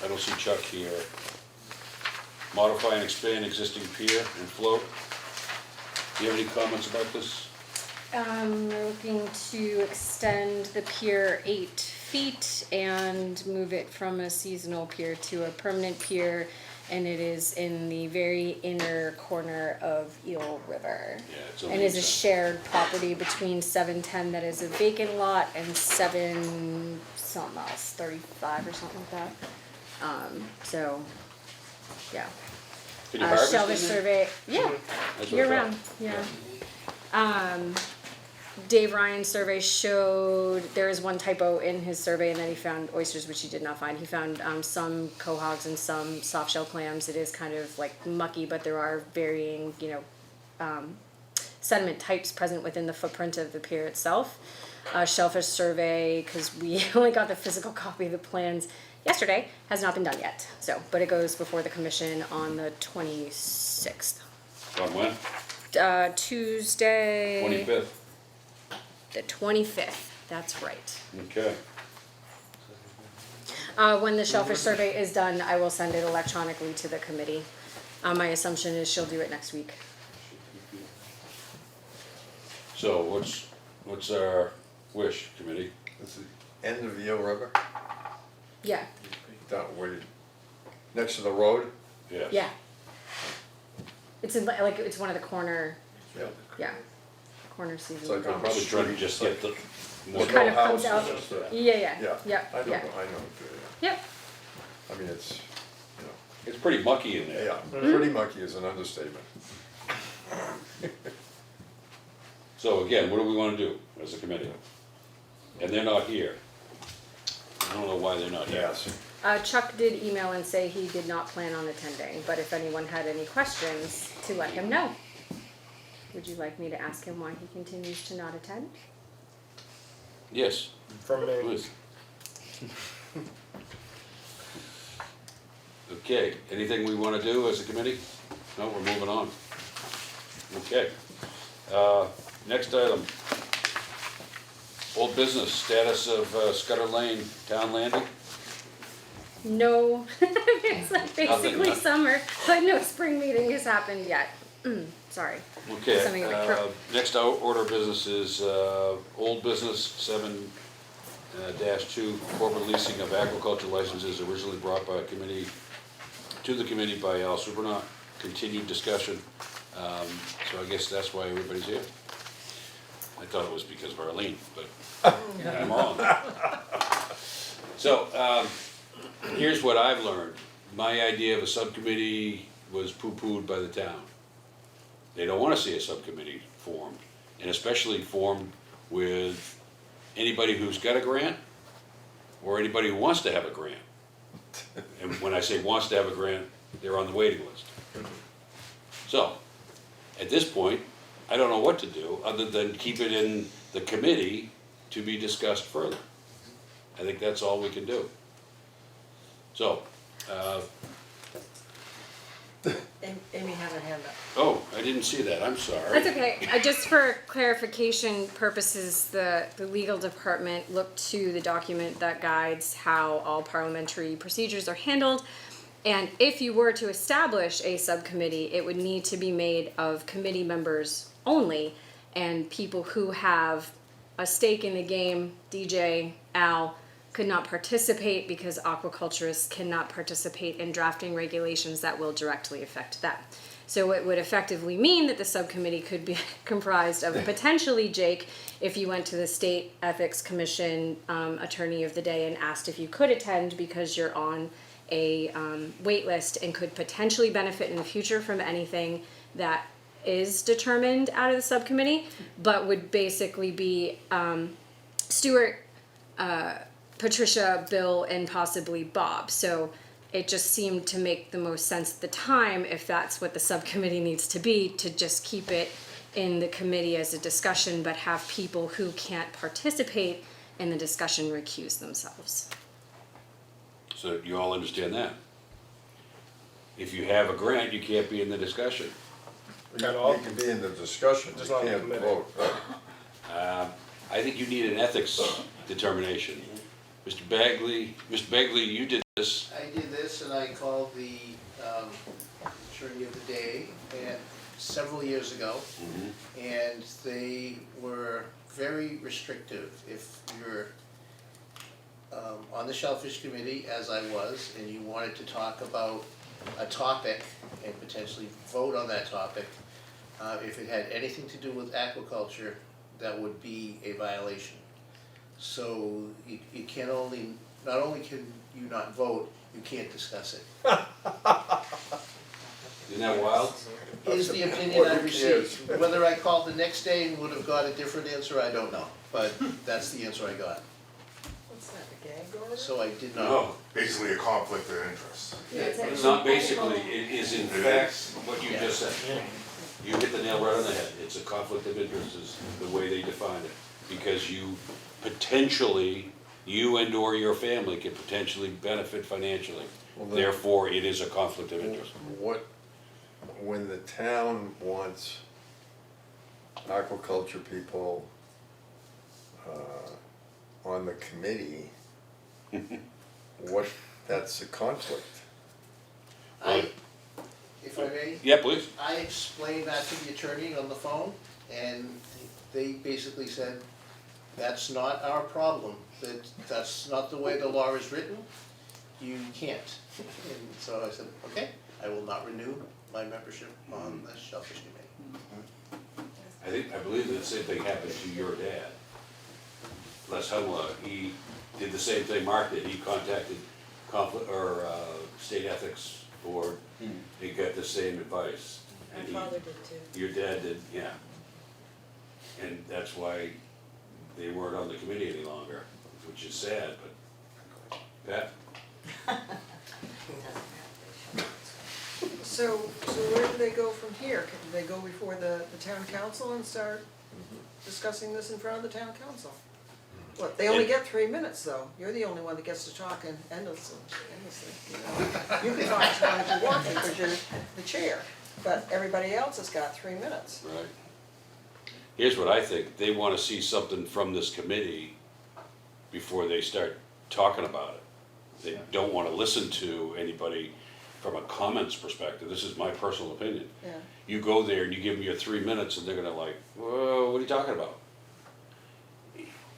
I don't see Chuck here. Modify and expand existing pier and float. Do you have any comments about this? We're looking to extend the pier 8 feet and move it from a seasonal pier to a permanent pier, and it is in the very inner corner of Eel River. Yeah, it's on And the is a inside. shared property between 710 that is a vacant lot and 7 something else, 35 or something like that. So, yeah. Can you harvest Shellfish in there? survey, yeah, That's what I year thought. round, yeah. Dave Ryan's survey showed there is one typo in his survey, and then he found oysters, which he did not find. He found some quahogs and some soft shell clams. It is kind of like mucky, but there are varying, sediment types present within the footprint of the pier itself. Shellfish survey, because we only got the physical copy of the plans yesterday, has not been done yet. So, but it goes before the commission on the 26th. On when? Tuesday. 25th. The 25th, that's right. Okay. When the shellfish survey is done, I will send it electronically to the committee. My assumption is she'll do it next week. So what's our wish, committee? This is end of Eel River, Yeah, down where you, next to the road. Yes. yeah. It's in, like, it's one of the corner, Yeah. corner It's season. like a Probably trying to just get the more. There's Kind no of comes houses out, and stuff. yeah, Yeah, yep, I know, yeah. Yep, I mean, it's, It's pretty mucky in there. yeah, pretty mucky is an understatement. So again, what do we wanna do as a committee? And they're not here. I don't know why they're not here. Yes. Chuck did email and say he did not plan on attending, but if anyone had any questions, to let him know. Would you like me to ask him why he continues to not attend? Yes, From me. please. Okay, anything we wanna do as a committee? No, we're moving on. Okay, next item. Old business, status of Scudder Lane Town Landing. No, it's like basically Nothing, huh? summer, but no spring meeting has happened yet. So sorry. Okay, Something in my throat. next order of business is, old business, 7 dash 2, corporate leasing of agricultural licenses originally brought by a committee, to the committee by Al Supernaut, continued discussion. So I guess that's why everybody's here. I thought it was because of Arlene, but I'm wrong. So, here's what I've learned. My idea of a subcommittee was poo-pooed by the town. They don't wanna see a subcommittee formed, and especially formed with anybody who's got a grant, or anybody who wants to have a grant. And when I say wants to have a grant, they're on the waiting list. So, at this point, I don't know what to do, other than keep it in the committee to be discussed further. I think that's all we can do. So, Amy had her hand up. oh, I didn't see that, I'm sorry. That's okay. Just for clarification purposes, the legal department looked to the document that guides how all parliamentary procedures are handled. And if you were to establish a subcommittee, it would need to be made of committee members only, and people who have a stake in the game, DJ, Al, could not participate because aquaculturists cannot participate in drafting regulations that will directly affect them. So it would effectively mean that the subcommittee could be comprised of potentially Jake, if you went to the State Ethics Commission Attorney of the Day and asked if you could attend because you're on a wait list and could potentially benefit in the future from anything that is determined out of the subcommittee, but would basically be Stuart, Patricia, Bill, and possibly Bob. So it just seemed to make the most sense at the time, if that's what the subcommittee needs to be, to just keep it in the committee as a discussion, but have people who can't participate in the discussion recuse themselves. So you all understand that? If you have a grant, you can't be in the discussion. You At all? can be in the discussion, Just you not in the can't committee. vote, right? I think you need an ethics determination. Mr. Bagley, you did this. I did this and I called the attorney of the day and several years ago. And they were very restrictive. If you're on the Shellfish Committee, as I was, and you wanted to talk about a topic and potentially vote on that topic, if it had anything to do with aquaculture, that would be a violation. So you can only, not only can you not vote, you can't discuss it. Isn't that wild? Is the opinion I received. Whether I called the next day and would have got a different answer, I don't know, but that's the answer I got. What's that, the gag order? So I did not. No, Basically a conflict of interest. it's not basically, it is in fact what you just said. You hit the nail right on the head. It's a conflict of interest is the way they define it. Because you potentially, you and or your family can potentially benefit financially. Well, then- Therefore, it is a conflict of interest. When the town wants aquaculture people on the committee, that's a conflict. If I may, Yeah, please. I explained that to the attorney on the phone, and they basically said, that's not our problem, that's not the way the law is written, you can't. And so I said, okay, I will not renew my membership on the Shellfish Committee. I believe the same thing happened to your dad. Les Hunla, he did the same thing Mark did. He contacted State Ethics Board. He got the same advice. My And father did too. Your dad did, yeah. And that's why they weren't on the committee any longer, which is sad, but, Pat? So where do they go from here? Can they go before the town council and start discussing this in front of the town council? What, they only get 3 minutes though, you're the only one that gets to talk endlessly, you know. You can talk as long as you want to because you're the chair, but everybody else has got 3 minutes. Right. Here's what I think, they wanna see something from this committee before they start talking about it. They don't wanna listen to anybody from a comments perspective, this is my personal opinion. Yeah. You go there and you give them your 3 minutes and they're gonna like, whoa, what are you talking about?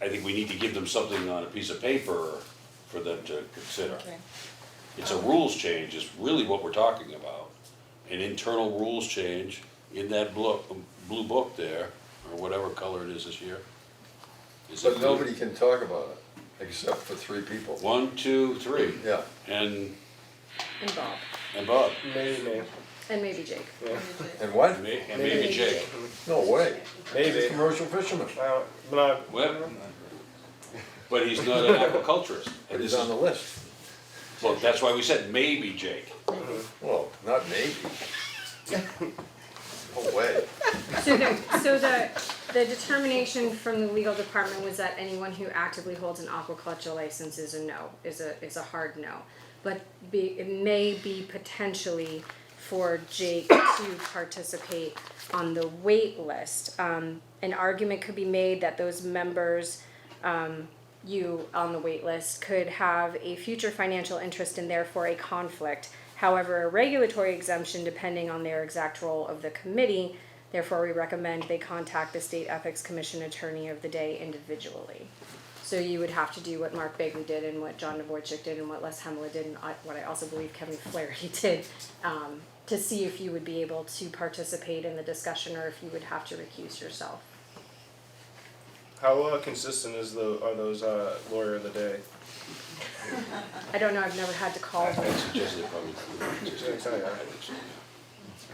I think we need to give them something on a piece of paper for them to consider. Okay. It's a rules change is really what we're talking about. An internal rules change in that blue book there, or whatever color it is this year. Is it But blue? nobody can talk about it, except for 3 people. 1, 2, 3. Yeah, And And Bob, Bob, Maybe, and maybe Jake. yeah, and what? and maybe Jake. No way. maybe. He's a commercial fisherman, But not, Well, but he's not an agriculturist. but And he's this on the is, list. well, that's why we said maybe Jake. Well, not maybe. No way. So the determination from the legal department was that anyone who actively holds an aquaculture license is a no, is a hard no. But it may be potentially for Jake to participate on the wait list. An argument could be made that those members, you on the wait list, could have a future financial interest and therefore a conflict. However, a regulatory exemption, depending on their exact role of the committee, therefore we recommend they contact the State Ethics Commission attorney of the day individually. So you would have to do what Mark Bagley did and what John Dvorak did and what Les Hemela did and what I also believe Kevin Flaherty did, to see if you would be able to participate in the discussion or if you would have to recuse yourself. how consistent are those lawyer of the day? I don't know, I've never had to call I them. suggest they probably, I think so, yeah.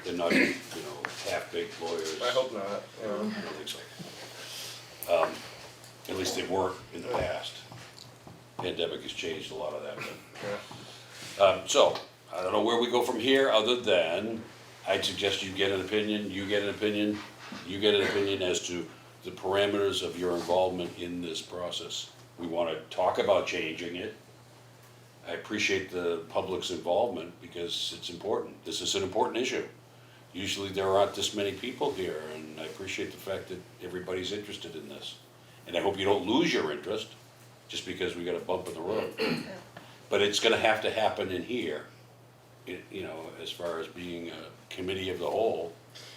They're not, half-baked lawyers. I hope not, you know. I don't think so. At least they weren't in the past. Pandemic has changed a lot of that, but. Yeah. So, I don't know where we go from here, other than I'd suggest you get an opinion, you get an opinion, you get an opinion as to the parameters of your involvement in this process. We wanna talk about changing it. I appreciate the public's involvement because it's important. This is an important issue. Usually there aren't this many people here, and I appreciate the fact that everybody's interested in this. And I hope you don't lose your interest just because we got a bump in the road. But it's gonna have to happen in here, as far as being a committee of the whole,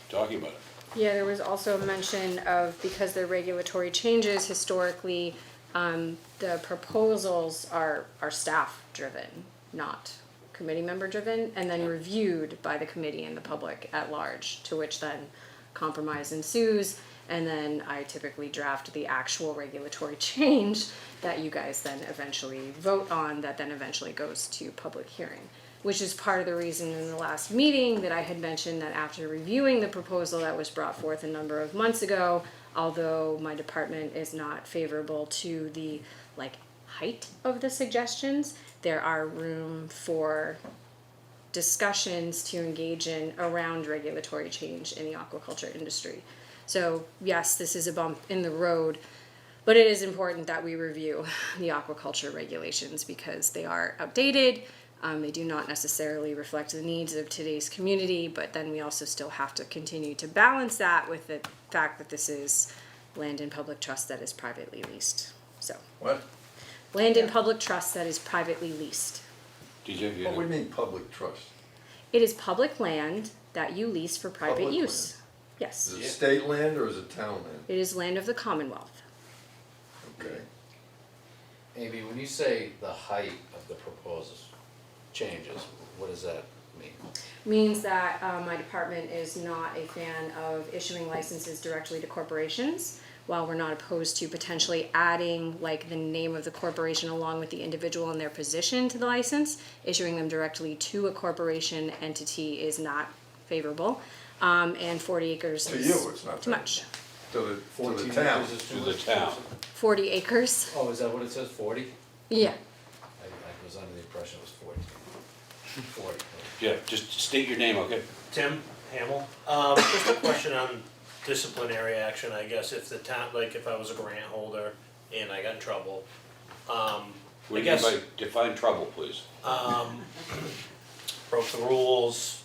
talking about it. Yeah, there was also a mention of, because they're regulatory changes, historically, the proposals are staff driven, not committee member driven, and then reviewed by the committee and the public at large, to which then compromise ensues, and then I typically draft the actual regulatory change that you guys then eventually vote on, that then eventually goes to public hearing. Which is part of the reason in the last meeting that I had mentioned that after reviewing the proposal that was brought forth a number of months ago, although my department is not favorable to the height of the suggestions, there are room for discussions to engage in around regulatory change in the aquaculture industry. So yes, this is a bump in the road, but it is important that we review the aquaculture regulations because they are outdated. They do not necessarily reflect the needs of today's community, but then we also still have to continue to balance that with the fact that this is land in public trust that is privately leased. So, What? land in public trust that is privately leased. DJ, you What do know? we mean public trust? It is public land that you lease for private Public use. Yes, Is it state land or is it town land? it is land of the Commonwealth. Okay. Amy, when you say the height of the proposed changes, what does that mean? Means that my department is not a fan of issuing licenses directly to corporations. While we're not opposed to potentially adding the name of the corporation along with the individual and their position to the license, issuing them directly to a corporation entity is not favorable. And 40 acres To is you, it's not too favorable. much. To the 14 town. acres is too To the much? town. 40 acres, Oh, is that what it says, 40? yeah. I was under the impression it was 14. 40. okay. Yeah, just state your name, okay? Tim Hamill, just a question on disciplinary action, I guess, if the town, if I was a grant holder and I got in trouble, What do you guess- mean by define trouble, please? broke the rules,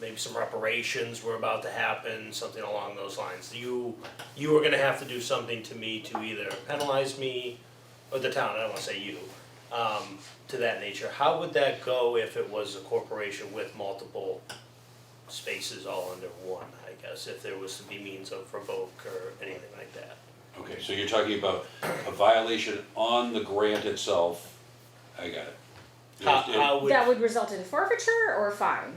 maybe some reparations were about to happen, something along those lines. You were gonna have to do something to me to either penalize me, or the town, I don't wanna say you, to that nature. How would that go if it was a corporation with multiple spaces all under one, I guess, if there was to be means of revoke or anything like that? Okay, so you're talking about a violation on the grant itself, I got it. How would, That would result in forfeiture or fine,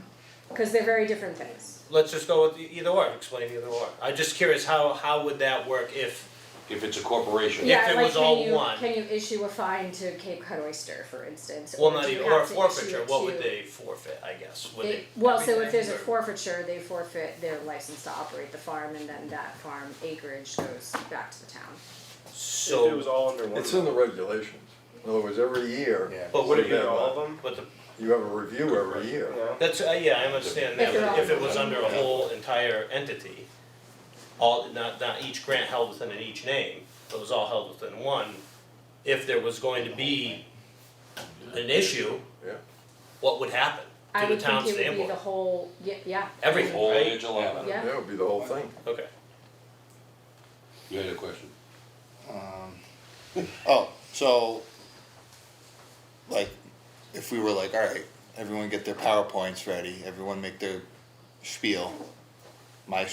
because they're very different things. let's just go with either or, explain either or. I'm just curious, how would that work if it's a corporation. Yeah. it was all one. Can you issue a fine to Cape Cod Oyster, for instance? well, or not do you even, or a have to issue forfeiture, it what would to- they forfeit, I guess? Would They, they, well, so if everything, there's a or- forfeiture, they forfeit their license to operate the farm, and then that farm acreage goes back to the town. If it was So, all under one. It's in the regulations. In other words, every year. Yeah. but would it be you have all a- of them? But the, You have a review every year. Yeah. that's, yeah, I understand If that, they're but all if it was in under a one. whole entire entity, all, not each grant held within each name, but it was all held within one, if there was going to be an issue, Yeah. what would happen I to the would town think it would be the standpoint? whole, yeah. Everything, Whole right? age allowed. Yeah. That would be the whole thing. Okay. You had a question? Oh, so, like, if we were like, alright, everyone get their PowerPoints ready, everyone make their spiel, my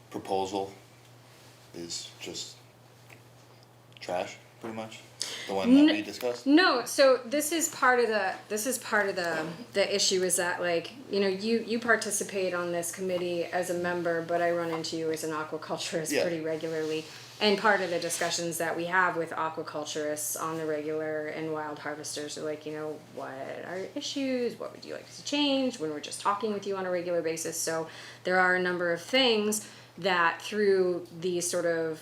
proposal is just trash, pretty much, the one that we discussed? No, so this is part of the issue is that, like, you know, you participate on this committee as a member, but I run into you as an aquaculturist Yeah. pretty regularly. And part of the discussions that we have with aquaculturists on the regular and wild harvesters are like, you know, what are issues? What would you like to change when we're just talking with you on a regular basis? So there are a number of things that through the sort of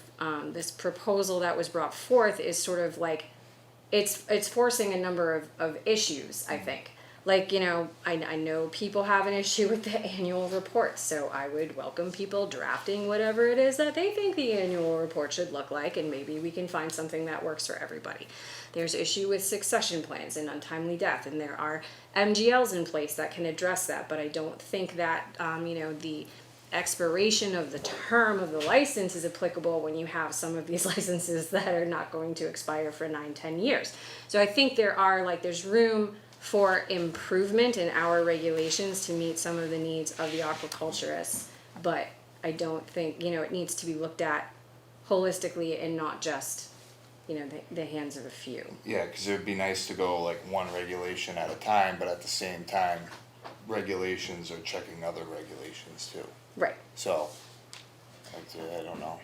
this proposal that was brought forth is sort of like it's forcing a number of issues, I think. Like, you know, I know people have an issue with the annual report, so I would welcome people drafting whatever it is that they think the annual report should look like, and maybe we can find something that works for everybody. There's issue with succession plans and untimely death, and there are MGLs in place that can address that, but I don't think that, you know, the expiration of the term of the license is applicable when you have some of these licenses that are not going to expire for 9-10 years. So I think there's room for improvement in our regulations to meet some of the needs of the aquaculturists, but I don't think, you know, it needs to be looked at holistically and not just, you know, the hands of a few. Yeah, cause it would be nice to go like one regulation at a time, but at the same time, regulations are checking other regulations too. Right. So, I don't know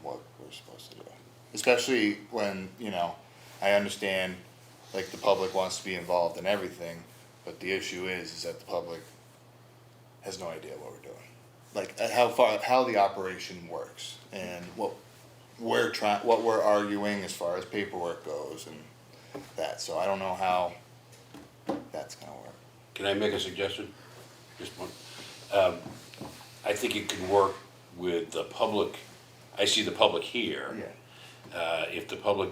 what we're supposed to do. Especially when, you know, I understand, like, the public wants to be involved in everything, but the issue is that the public has no idea what we're doing. Like, how the operation works, and what we're arguing as far as paperwork goes and that, so I don't know how that's gonna work. Can I make a suggestion? Just one. I think it can work with the public, I see the public here. If the public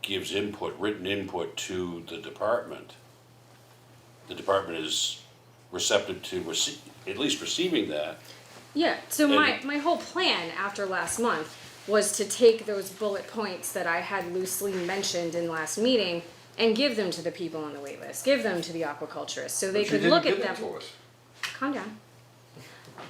gives input, written input to the department is receptive to at least receiving that. Yeah, so And- my whole plan after last month was to take those bullet points that I had loosely mentioned in last meeting and give them to the people on the wait list, give them to the aquaculturists, so they But you could look didn't at them. give it to us. Calm down.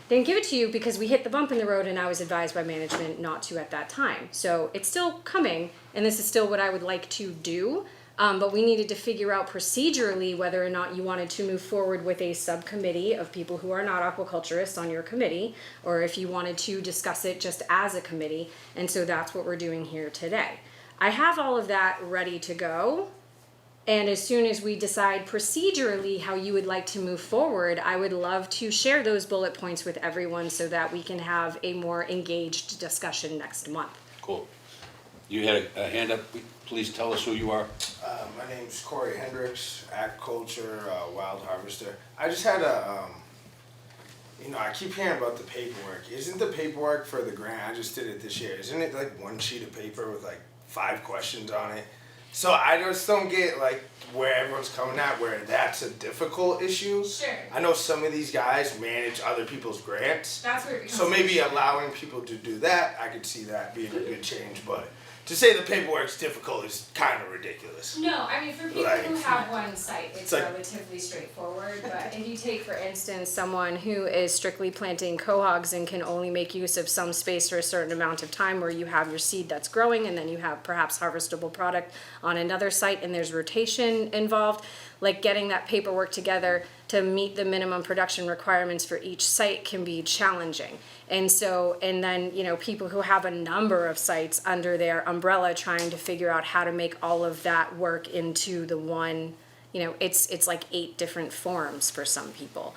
Didn't give it to you because we hit the bump in the road and I was advised by management not to at that time. So it's still coming, and this is still what I would like to do. But we needed to figure out procedurally whether or not you wanted to move forward with a subcommittee of people who are not aquaculturists on your committee, or if you wanted to discuss it just as a committee. And so that's what we're doing here today. I have all of that ready to go. And as soon as we decide procedurally how you would like to move forward, I would love to share those bullet points with everyone so that we can have a more engaged discussion next month. Cool. You had a hand up, please tell us who you are. My name's Corey Hendricks, agriculture, wild harvester. I just had a, I keep hearing about the paperwork. Isn't the paperwork for the grant, I just did it this year, isn't it like one sheet of paper with like 5 questions on it? So I just don't get like where everyone's coming at, where that's a difficult issue. Sure. I know some of these guys manage other people's grants. That's where it becomes So maybe allowing people to do that, I could see that being a good change, but to say the paperwork's difficult is kind of ridiculous. No, I mean, for people Like- who have one site, it's like- relatively straightforward, but if you take, for instance, someone who is strictly planting cohogs and can only make use of some space for a certain amount of time, where you have your seed that's growing and then you have perhaps harvestable product on another site and there's rotation involved, like getting that paperwork together to meet the minimum production requirements for each site can be challenging. And so, and then, you know, people who have a number of sites under their umbrella trying to figure out how to make all of that work into the one, you know, it's like 8 different forms for some people.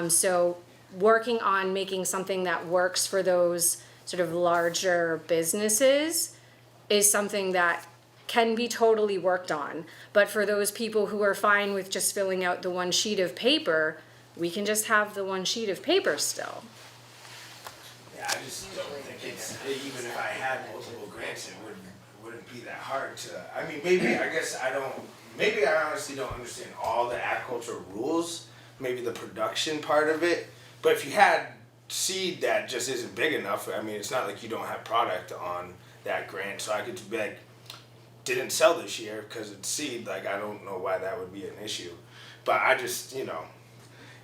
So working on making something that works for those sort of larger businesses is something that can be totally worked on. But for those people who are fine with just filling out the one sheet of paper, we can just have the one sheet of paper still. Yeah, I just don't think it's, even if I had multiple grants, it wouldn't be that hard to, I mean, maybe, I guess maybe I honestly don't understand all the agricultural rules, maybe the production part of it, but if you had seed that just isn't big enough, I mean, it's not like you don't have product on that grant, so I could be like, didn't sell this year because it's seed, like, I don't know why that would be an issue, but I just, you know,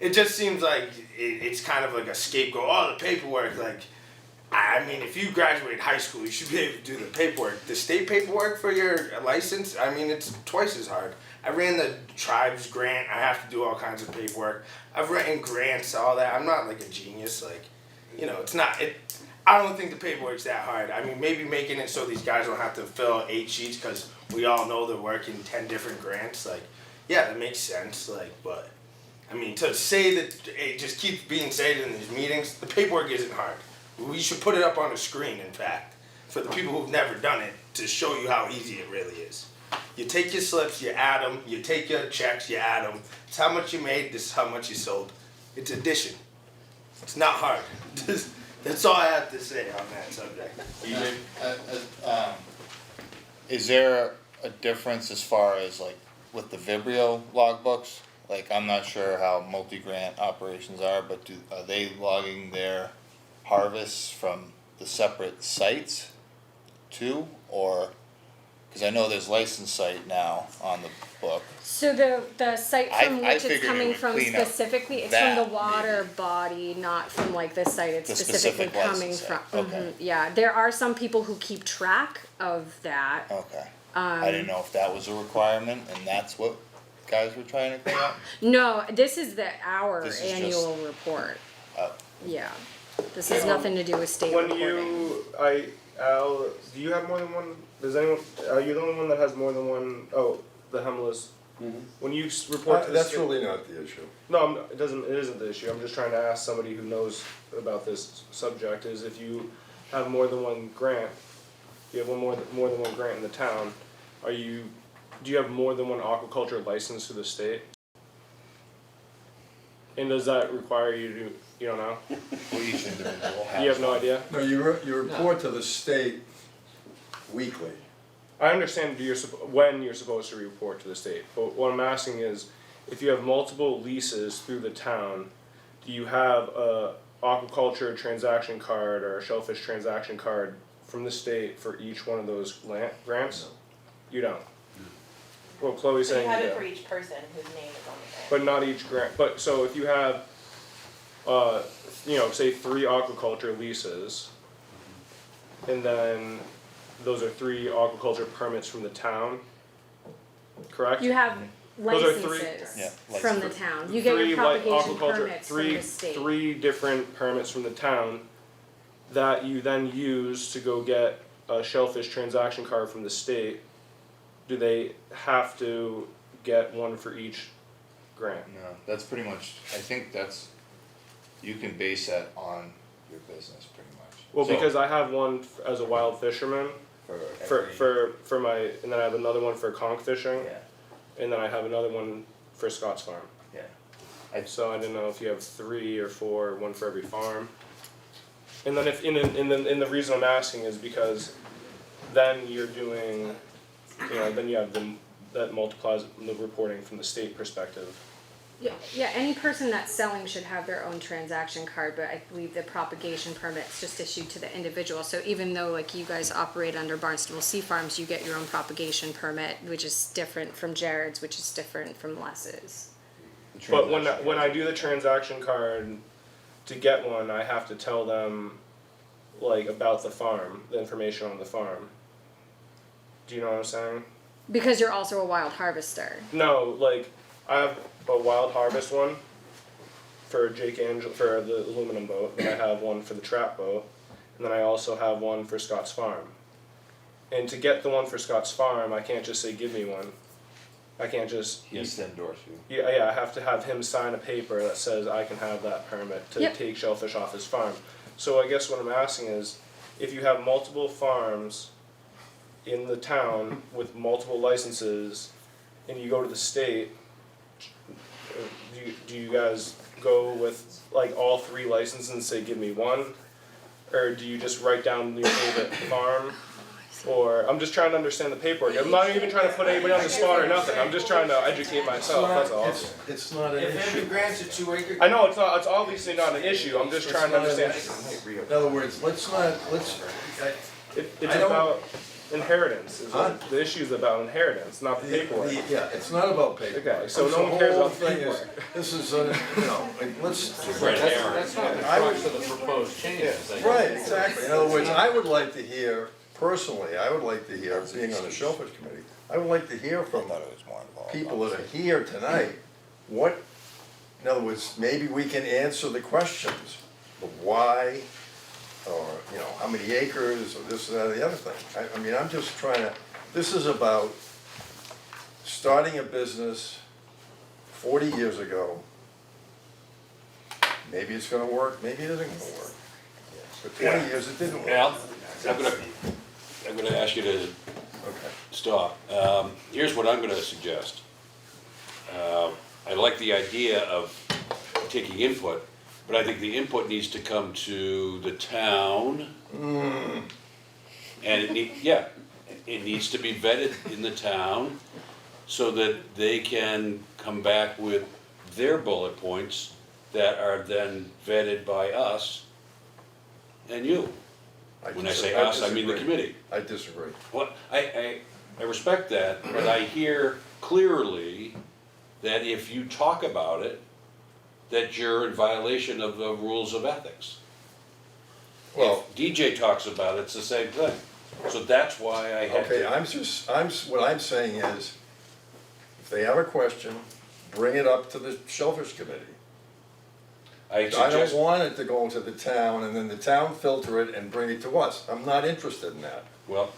it just seems like it's kind of like a scapegoat. Oh, the paperwork, like, I mean, if you graduate high school, you should be able to do the paperwork. The state paperwork for your license, I mean, it's twice as hard. I ran the tribes grant. I have to do all kinds of paperwork. I've written grants, all that. I'm not like a genius. Like, you know, it's not, I don't think the paperwork's that hard. I mean, maybe making it so these guys don't have to fill 8 sheets because we all know they're working 10 different grants. Like, yeah, that makes sense. Like, but I mean, to say that it just keeps being said in these meetings, the paperwork isn't hard. We should put it up on a screen, in fact, for the people who've never done it, to show you how easy it really is. You take your slips, you add them, you take your checks, you add them. It's how much you made, this is how much you sold. It's addition. It's not hard. That's all I have to say on that subject. Is there a difference as far as like with the Vibrio logbooks? Like, I'm not sure how multi-grant operations are, but are they logging their harvests from the separate sites too? Or, because I know there's licensed site now on the book. So the site from I which figured it's it coming would from clean up specifically, it's that, from the water body, not from like the site it's The specifically specific coming license from. site, okay. Yeah, there are some people who keep track of that. Okay. I didn't know if that was a requirement and that's what guys were trying to clean up? No, this is our This is annual report. Oh. Yeah, this has nothing to do with state When reporting. Al, do you have more than one, are you the only one that has more than one, the Hemlis? When you report to the That's state- really not the issue. No, it isn't the issue, I'm just trying to ask somebody who knows about this subject, is if you have more than one grant, you have more than one grant in the town, do you have more than one aquaculture license to the state? And does that require you to, you don't know? Well, each individual has You have no one. idea? No, you report to the state weekly. I understand when you're supposed to report to the state, but what I'm asking is, if you have multiple leases through the town, do you have a aquaculture transaction card or a shellfish transaction card from the state for each one of those grants? You don't? Well, Chloe's So you saying have you it do. for each person whose name is on the grant. But not each grant, but so if you have, say 3 aquaculture leases, and then those are 3 aquaculture permits from the town, correct? You have Those are 3 licenses Yeah, from the town. You get your propagation permits from the state. 3 different permits from the town that you then use to go get a shellfish transaction card from the state. Do they have to get one for each grant? No, that's pretty much, I think you can base that on your business pretty much. Well, So, because I have one as a wild fisherman for every- for my, and then I have another one for conch fishing, Yeah, and then I have another one for Scott's farm. yeah. So I didn't know if you have 3 or 4, one for every farm. And then and the reason I'm asking is because then you're doing, then you have that multiplies the reporting from the state perspective. Yeah, any person that's selling should have their own transaction card, but I believe the propagation permit's just issued to the individual. So even though like you guys operate under Barnstable Sea Farms, you get your own propagation permit, which is different from Jared's, which is different from Les's. But when I do the transaction card, to get one, I have to tell them, like, about the farm, the information on the farm. Do you know what I'm saying? Because you're also a wild harvester. No, like, I have a wild harvest one for Jake Angel, for the aluminum boat, and I have one for the trap boat, and then I also have one for Scott's Farm. And to get the one for Scott's Farm, I can't just say, give me one. I can't just. He has to endorse you. Yeah, I have to have him sign a paper that says I can have that permit to Yep. take shellfish off his farm. So I guess what I'm asking is, if you have multiple farms in the town with multiple licenses, and you go to the state, do you guys go with like all 3 licenses and say give me one? Or do you just write down your favorite farm? Or, I'm just trying to understand the paperwork. I'm not even trying to put anybody on the spot or nothing. I'm just trying to educate myself, that's all. It's not an If issue. every grant's a 2 acre. I know it's not, it's obviously not an issue, I'm just trying to understand. In other words, it's It's I don't- about inheritance, is Huh? what, the issu's about inheritance, not the paperwork. Yeah, it's not about paper. Okay, so It's no the one cares whole about the thing is- paperwork. This is, like, let's. That's not the I would- crux of the proposed changes. I guess. Right, exactly. In other words, I would like to hear, personally, I would like to hear, being on the Shellfish Committee, I would like to hear from people that are here tonight, what, in other words, maybe we can answer the questions, the why, or, how many acres, or this, that, or the other thing. I mean, I'm just trying to, this is about starting a business 40 years ago. Maybe it's gonna work, maybe it isn't gonna work. For 20 years, it didn't work. Al, I'm gonna ask you to Okay. stop. Here's what I'm gonna suggest. I like the idea of taking input, but I think the input needs to come to the town. And it needs to be vetted in the town so that they can come back with their bullet points that are then vetted by us and you. When I say us, I mean the disagree. committee. I disagree. Well, I respect that, but I hear clearly that if you talk about it, that you're in violation of the rules of ethics. Well, If DJ talks about it, it's the same thing. So that's why I had okay, to. what I'm saying is, if they have a question, bring it up to the Shellfish Committee. I don't want it to go into the town and then the town filter it and bring it to us. I'm not interested in that. Well,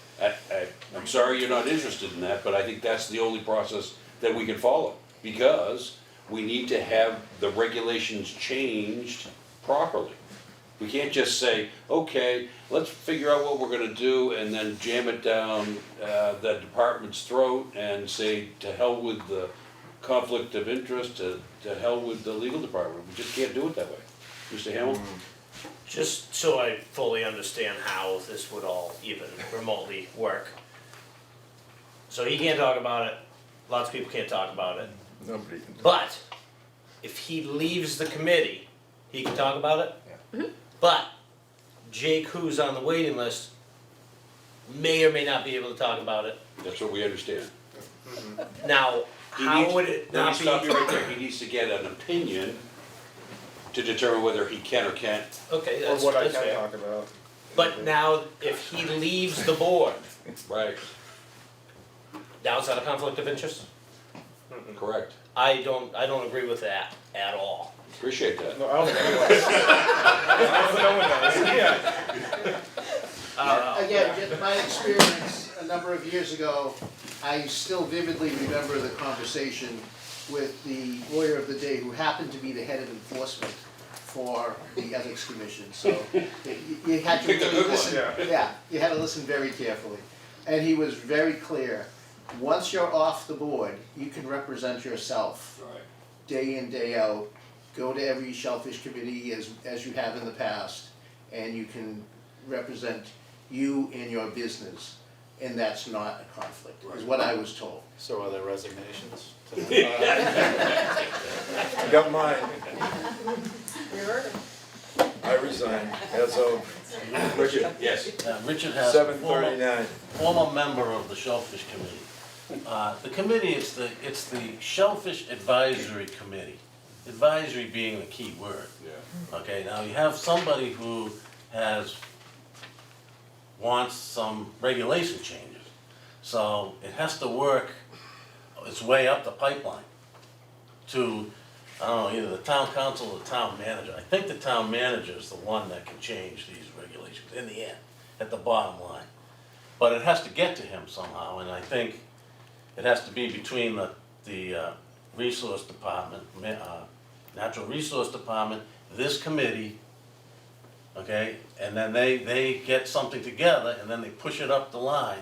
I'm sorry you're not interested in that, but I think that's the only process that we can follow. Because we need to have the regulations changed properly. We can't just say, okay, let's figure out what we're gonna do and then jam it down the department's throat and say, to hell with the conflict of interest, to hell with the legal department. We just can't do it that way. Mr. Hamel? Just so I fully understand how this would all even remotely work. So he can't talk about it, lots of people can't talk about it, Nobody can. but if he leaves the committee, he can talk about it? But Jake, who's on the waiting list, may or may not be able to talk about it. That's what we understand. Now, how would it Let me not stop be? you right there. He needs to get an opinion to determine whether he can or can't. Okay, Or that's what I that's can fair. talk about. But now, if he leaves the board, Right, now it's not a conflict of interest? correct. I don't agree with that at all. Appreciate that. No, I don't think anyone does. No one does, yeah. Again, just my experience, a number of years ago, I still vividly remember the conversation with the lawyer of the day who happened to be the head of enforcement for the Ethics Commission, so you had to You picked a good one. listen, yeah, you had to listen very carefully. And he was very clear, once you're off the board, you can represent yourself Right. day in, day out. Go to every Shellfish Committee as you have in the past, and you can represent you and your business. and that's not a conflict, is what I was told. So are there resignations tonight? I got mine. You heard him. I resign as of Richard, yes. Richard Haas, 7:39. former member of the Shellfish Committee. The committee, it's the Shellfish Advisory Committee. Advisory being the key word. Yeah. Okay, now you have somebody who wants some regulation changes. So it has to work its way up the pipeline to, I don't know, either the town council or the town manager. I think the town manager is the one that can change these regulations in the end, at the bottom line. But it has to get to him somehow, and I think it has to be between the resource department, natural resource department, this committee, okay, and then they get something together and then they push it up the line.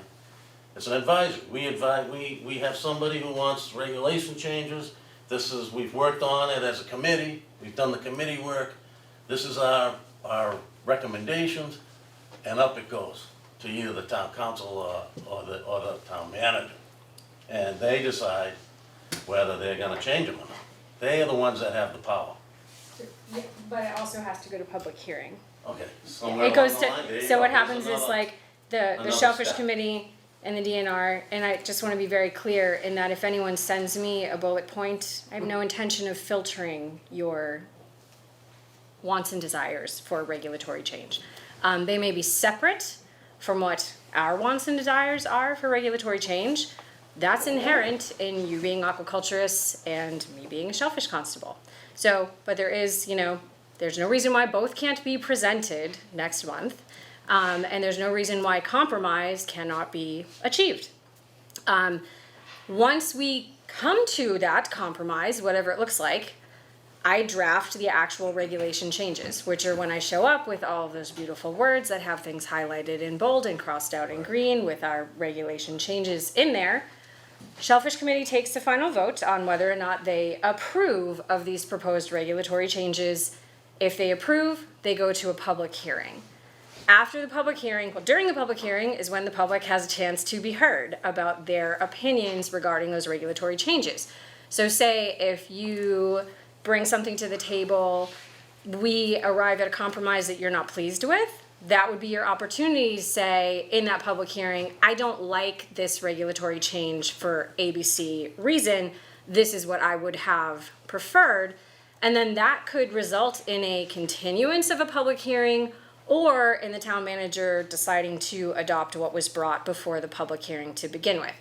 It's an advisory. We have somebody who wants regulation changes. We've worked on it as a committee. We've done the committee work. This is our recommendations, and up it goes to either the town council or the town manager. And they decide whether they're gonna change them or not. They are the ones that have the power. Yeah, but it also has to go to public hearing. Okay, somewhere It goes along the line, there to, you so go. what Here's happens is another- like the another Shellfish step. Committee and the DNR, and I just wanna be very clear in that if anyone sends me a bullet point, I have no intention of filtering your wants and desires for regulatory change. They may be separate from what our wants and desires are for regulatory change. That's inherent in you being aquaculturists and me being a shellfish constable. So, but there is, there's no reason why both can't be presented next month. And there's no reason why compromise cannot be achieved. Once we come to that compromise, whatever it looks like, I draft the actual regulation changes, which are when I show up with all of those beautiful words that have things highlighted in bold and crossed out in green with our regulation changes in there. Shellfish Committee takes the final vote on whether or not they approve of these proposed regulatory changes. If they approve, they go to a public hearing. After the public hearing, well, during the public hearing is when the public has a chance to be heard about their opinions regarding those regulatory changes. So say if you bring something to the table, we arrive at a compromise that you're not pleased with, that would be your opportunity to say in that public hearing, I don't like this regulatory change for ABC reason, this is what I would have preferred. And then that could result in a continuance of a public hearing or in the town manager deciding to adopt what was brought before the public hearing to begin with.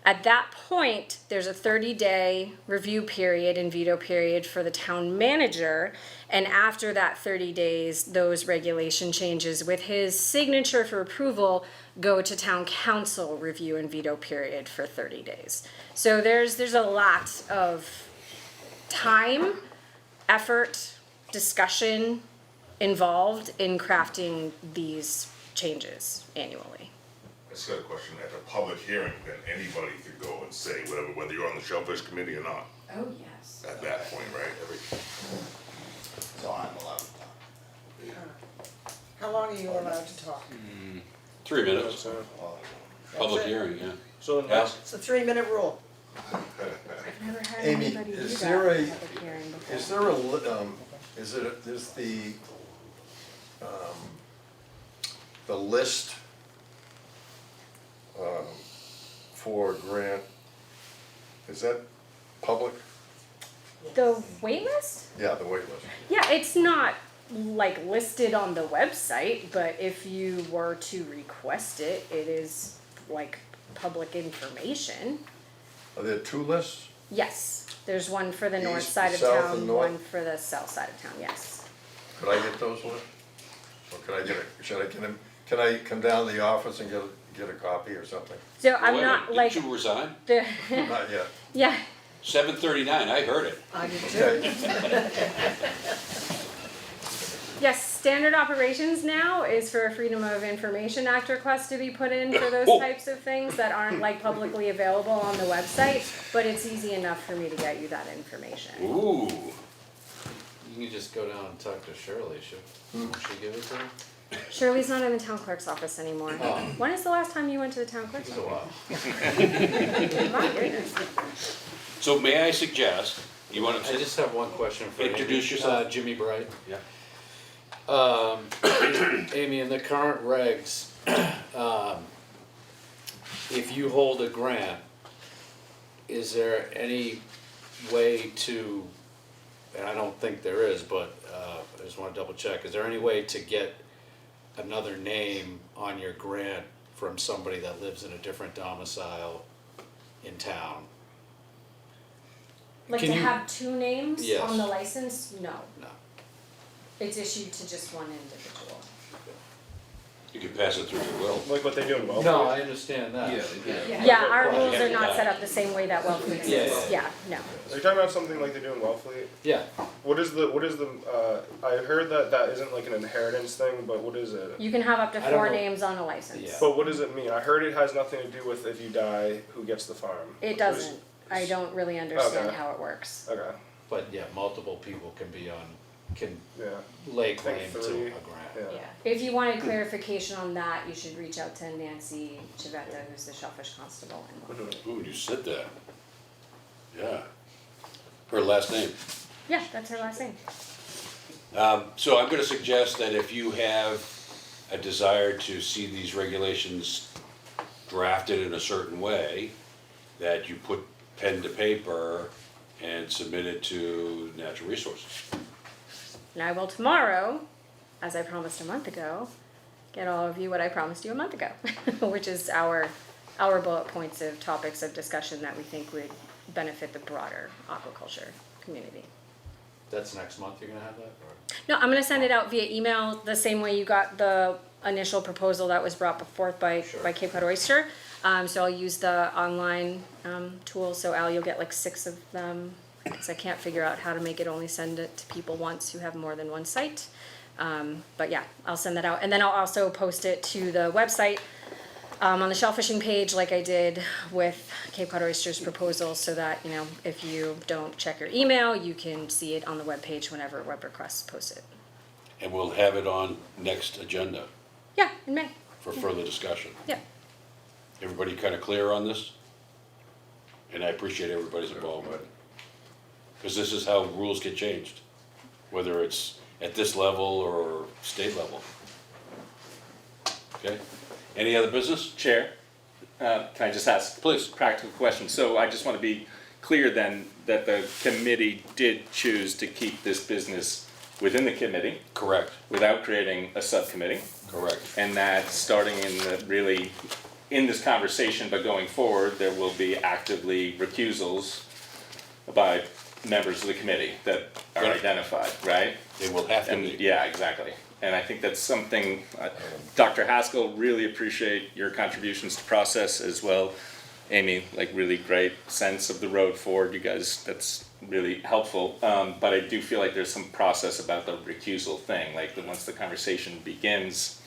At that point, there's a 30-day review period and veto period for the town manager. And after that 30 days, those regulation changes with his signature for approval go to town council review and veto period for 30 days. So there's a lot of time, effort, discussion involved in crafting these changes annually. I just got a question, at a public hearing, then anybody could go and say whatever, whether you're on the Shellfish Committee or not, Oh, yes. at that point, right? So I'm allowed to talk. How long are you allowed to talk? 3 minutes, So, public That's it. hearing, yeah. so the Yeah. next, It's a 3-minute rule. I've never had Amy, anybody do is that there in a- a public hearing before. Is there the list for grant, is that public? The wait list? Yeah, the wait list. Yeah, it's not like listed on the website, but if you were to request it, it is like public information. Are there 2 lists? Yes, there's one for the north East, side of south, town, and north? one for the south side of town, yes. Could I get those lists? Or should I get them, can I come down to the office and get a copy or something? So I'm Wait a not minute, like, Did you resign? the, Not yet. yeah, 7:39, I heard it. I do too. Okay. yes, standard operations now is for a Freedom of Information Act request to be put in for those Oh. types of things that aren't like publicly available on the website, but it's easy enough for me to get you that information. Ooh. You can just go down and talk to Shirley, should she give it to him? Shirley's not in the town clerk's office anymore. Oh. When is the last time you went to the town clerk's It's a office? while. My goodness. So may I suggest, you want I to, just have one question for Amy. Introduce yourself. Jimmy Bright. yeah, Amy, in the current regs, if you hold a grant, is there any way to, and I don't think there is, but I just wanna double check, is there any way to get another name on your grant from somebody that lives in a different domicile in town? Like Can to you- have two names Yes. on the license? No. No. It's issued to just one individual. you can pass it through your will. Like what they do in Wellfleet. No, I understand that. Yeah, our rules are not set up the same way that Wellfleet Yeah, is. yeah. Yeah, no. Are you talking about something like they do in Wellfleet? Yeah, What is the, I heard that isn't like an inheritance thing, but what is it? You can have up to I don't 4 know. names on a license. Yeah. But what does it mean? I heard it has nothing to do with if you die, who gets the farm. It doesn't. I don't really understand Okay. how it works. Okay, but yeah, multiple people can be on, can yeah, lay think claim to a 3, grant. yeah. If you wanted clarification on that, you should reach out to Nancy Chivetta, who's the Shellfish Constable in Wellfleet. Ooh, you said that. Yeah. Her last name. Yeah, that's her last name. So I'm gonna suggest that if you have a desire to see these regulations drafted in a certain way, that you put pen to paper and submit it to Natural Resources. And I will tomorrow, as I promised a month ago, get all of you what I promised you a month ago, which is our bullet points of topics of discussion that we think would benefit the broader aquaculture community. That's next month you're gonna have that, or? No, I'm gonna send it out via email, the same way you got the initial proposal that was brought forth by Cape Cod Oyster. So I'll use the online tool, so Al, you'll get like 6 of them, because I can't figure out how to make it only send it to people once who have more than one site. But yeah, I'll send that out, and then I'll also post it to the website on the shellfishing page, like I did with Cape Cod Oyster's proposal, so that, you know, if you don't check your email, you can see it on the webpage whenever web requests post it. And we'll have it on next agenda Yeah, in May. for further discussion. Yeah. Everybody kinda clear on this? And I appreciate everybody's involvement. Cause this is how rules get changed, whether it's at this level or state level. Okay, any other business? Chair, can I just ask? Please. Practical question. So I just want to be clear then that the committee did choose to keep this business within the committee Correct, without creating a subcommittee. correct. And that starting in the, really, in this conversation, but going forward, there will be actively recusals by members of the committee that are Right. identified, right? They will have to And, be. yeah, exactly. And I think that's something, Dr. Haskell, really appreciate your contributions to process as well. Amy, like really great sense of the road forward, you guys, that's really helpful. But I do feel like there's some process about the recusal thing, like once the conversation begins,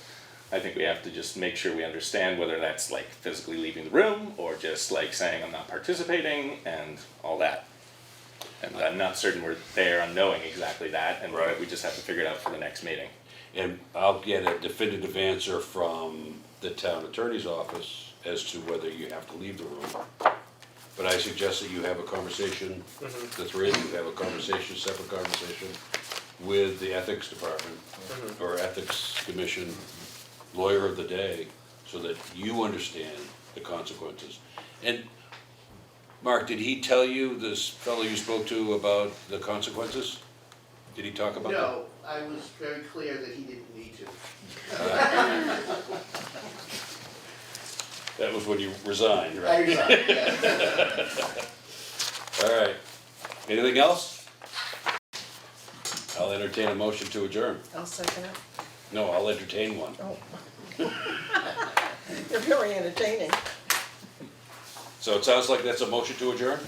I think we have to just make sure we understand whether that's like physically leaving the room or just like saying I'm not participating and all that. And I'm not certain we're there on knowing exactly that, and Right. we just have to figure it out for the next meeting. And I'll get a definitive answer from the town attorney's office as to whether you have to leave the room. But I suggest that you have a conversation, the three of you have a conversation, separate conversation with the ethics department or ethics commission, lawyer of the day, so that you understand the consequences. And Mark, did he tell you, this fellow you spoke to, about the consequences? Did he talk about that? No, I was very clear that he didn't need to. That was when you resigned, I right? resigned, yeah. All right. Anything else? I'll entertain a motion to adjourn. I'll second it. No, I'll entertain one. Oh. You're very entertaining. So it sounds like that's a motion to adjourn?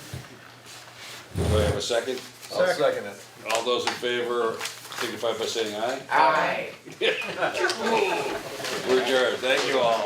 Do I have a second? I'll second it. All those in favor signify by saying aye. Aye. We're adjourned. Thank you all.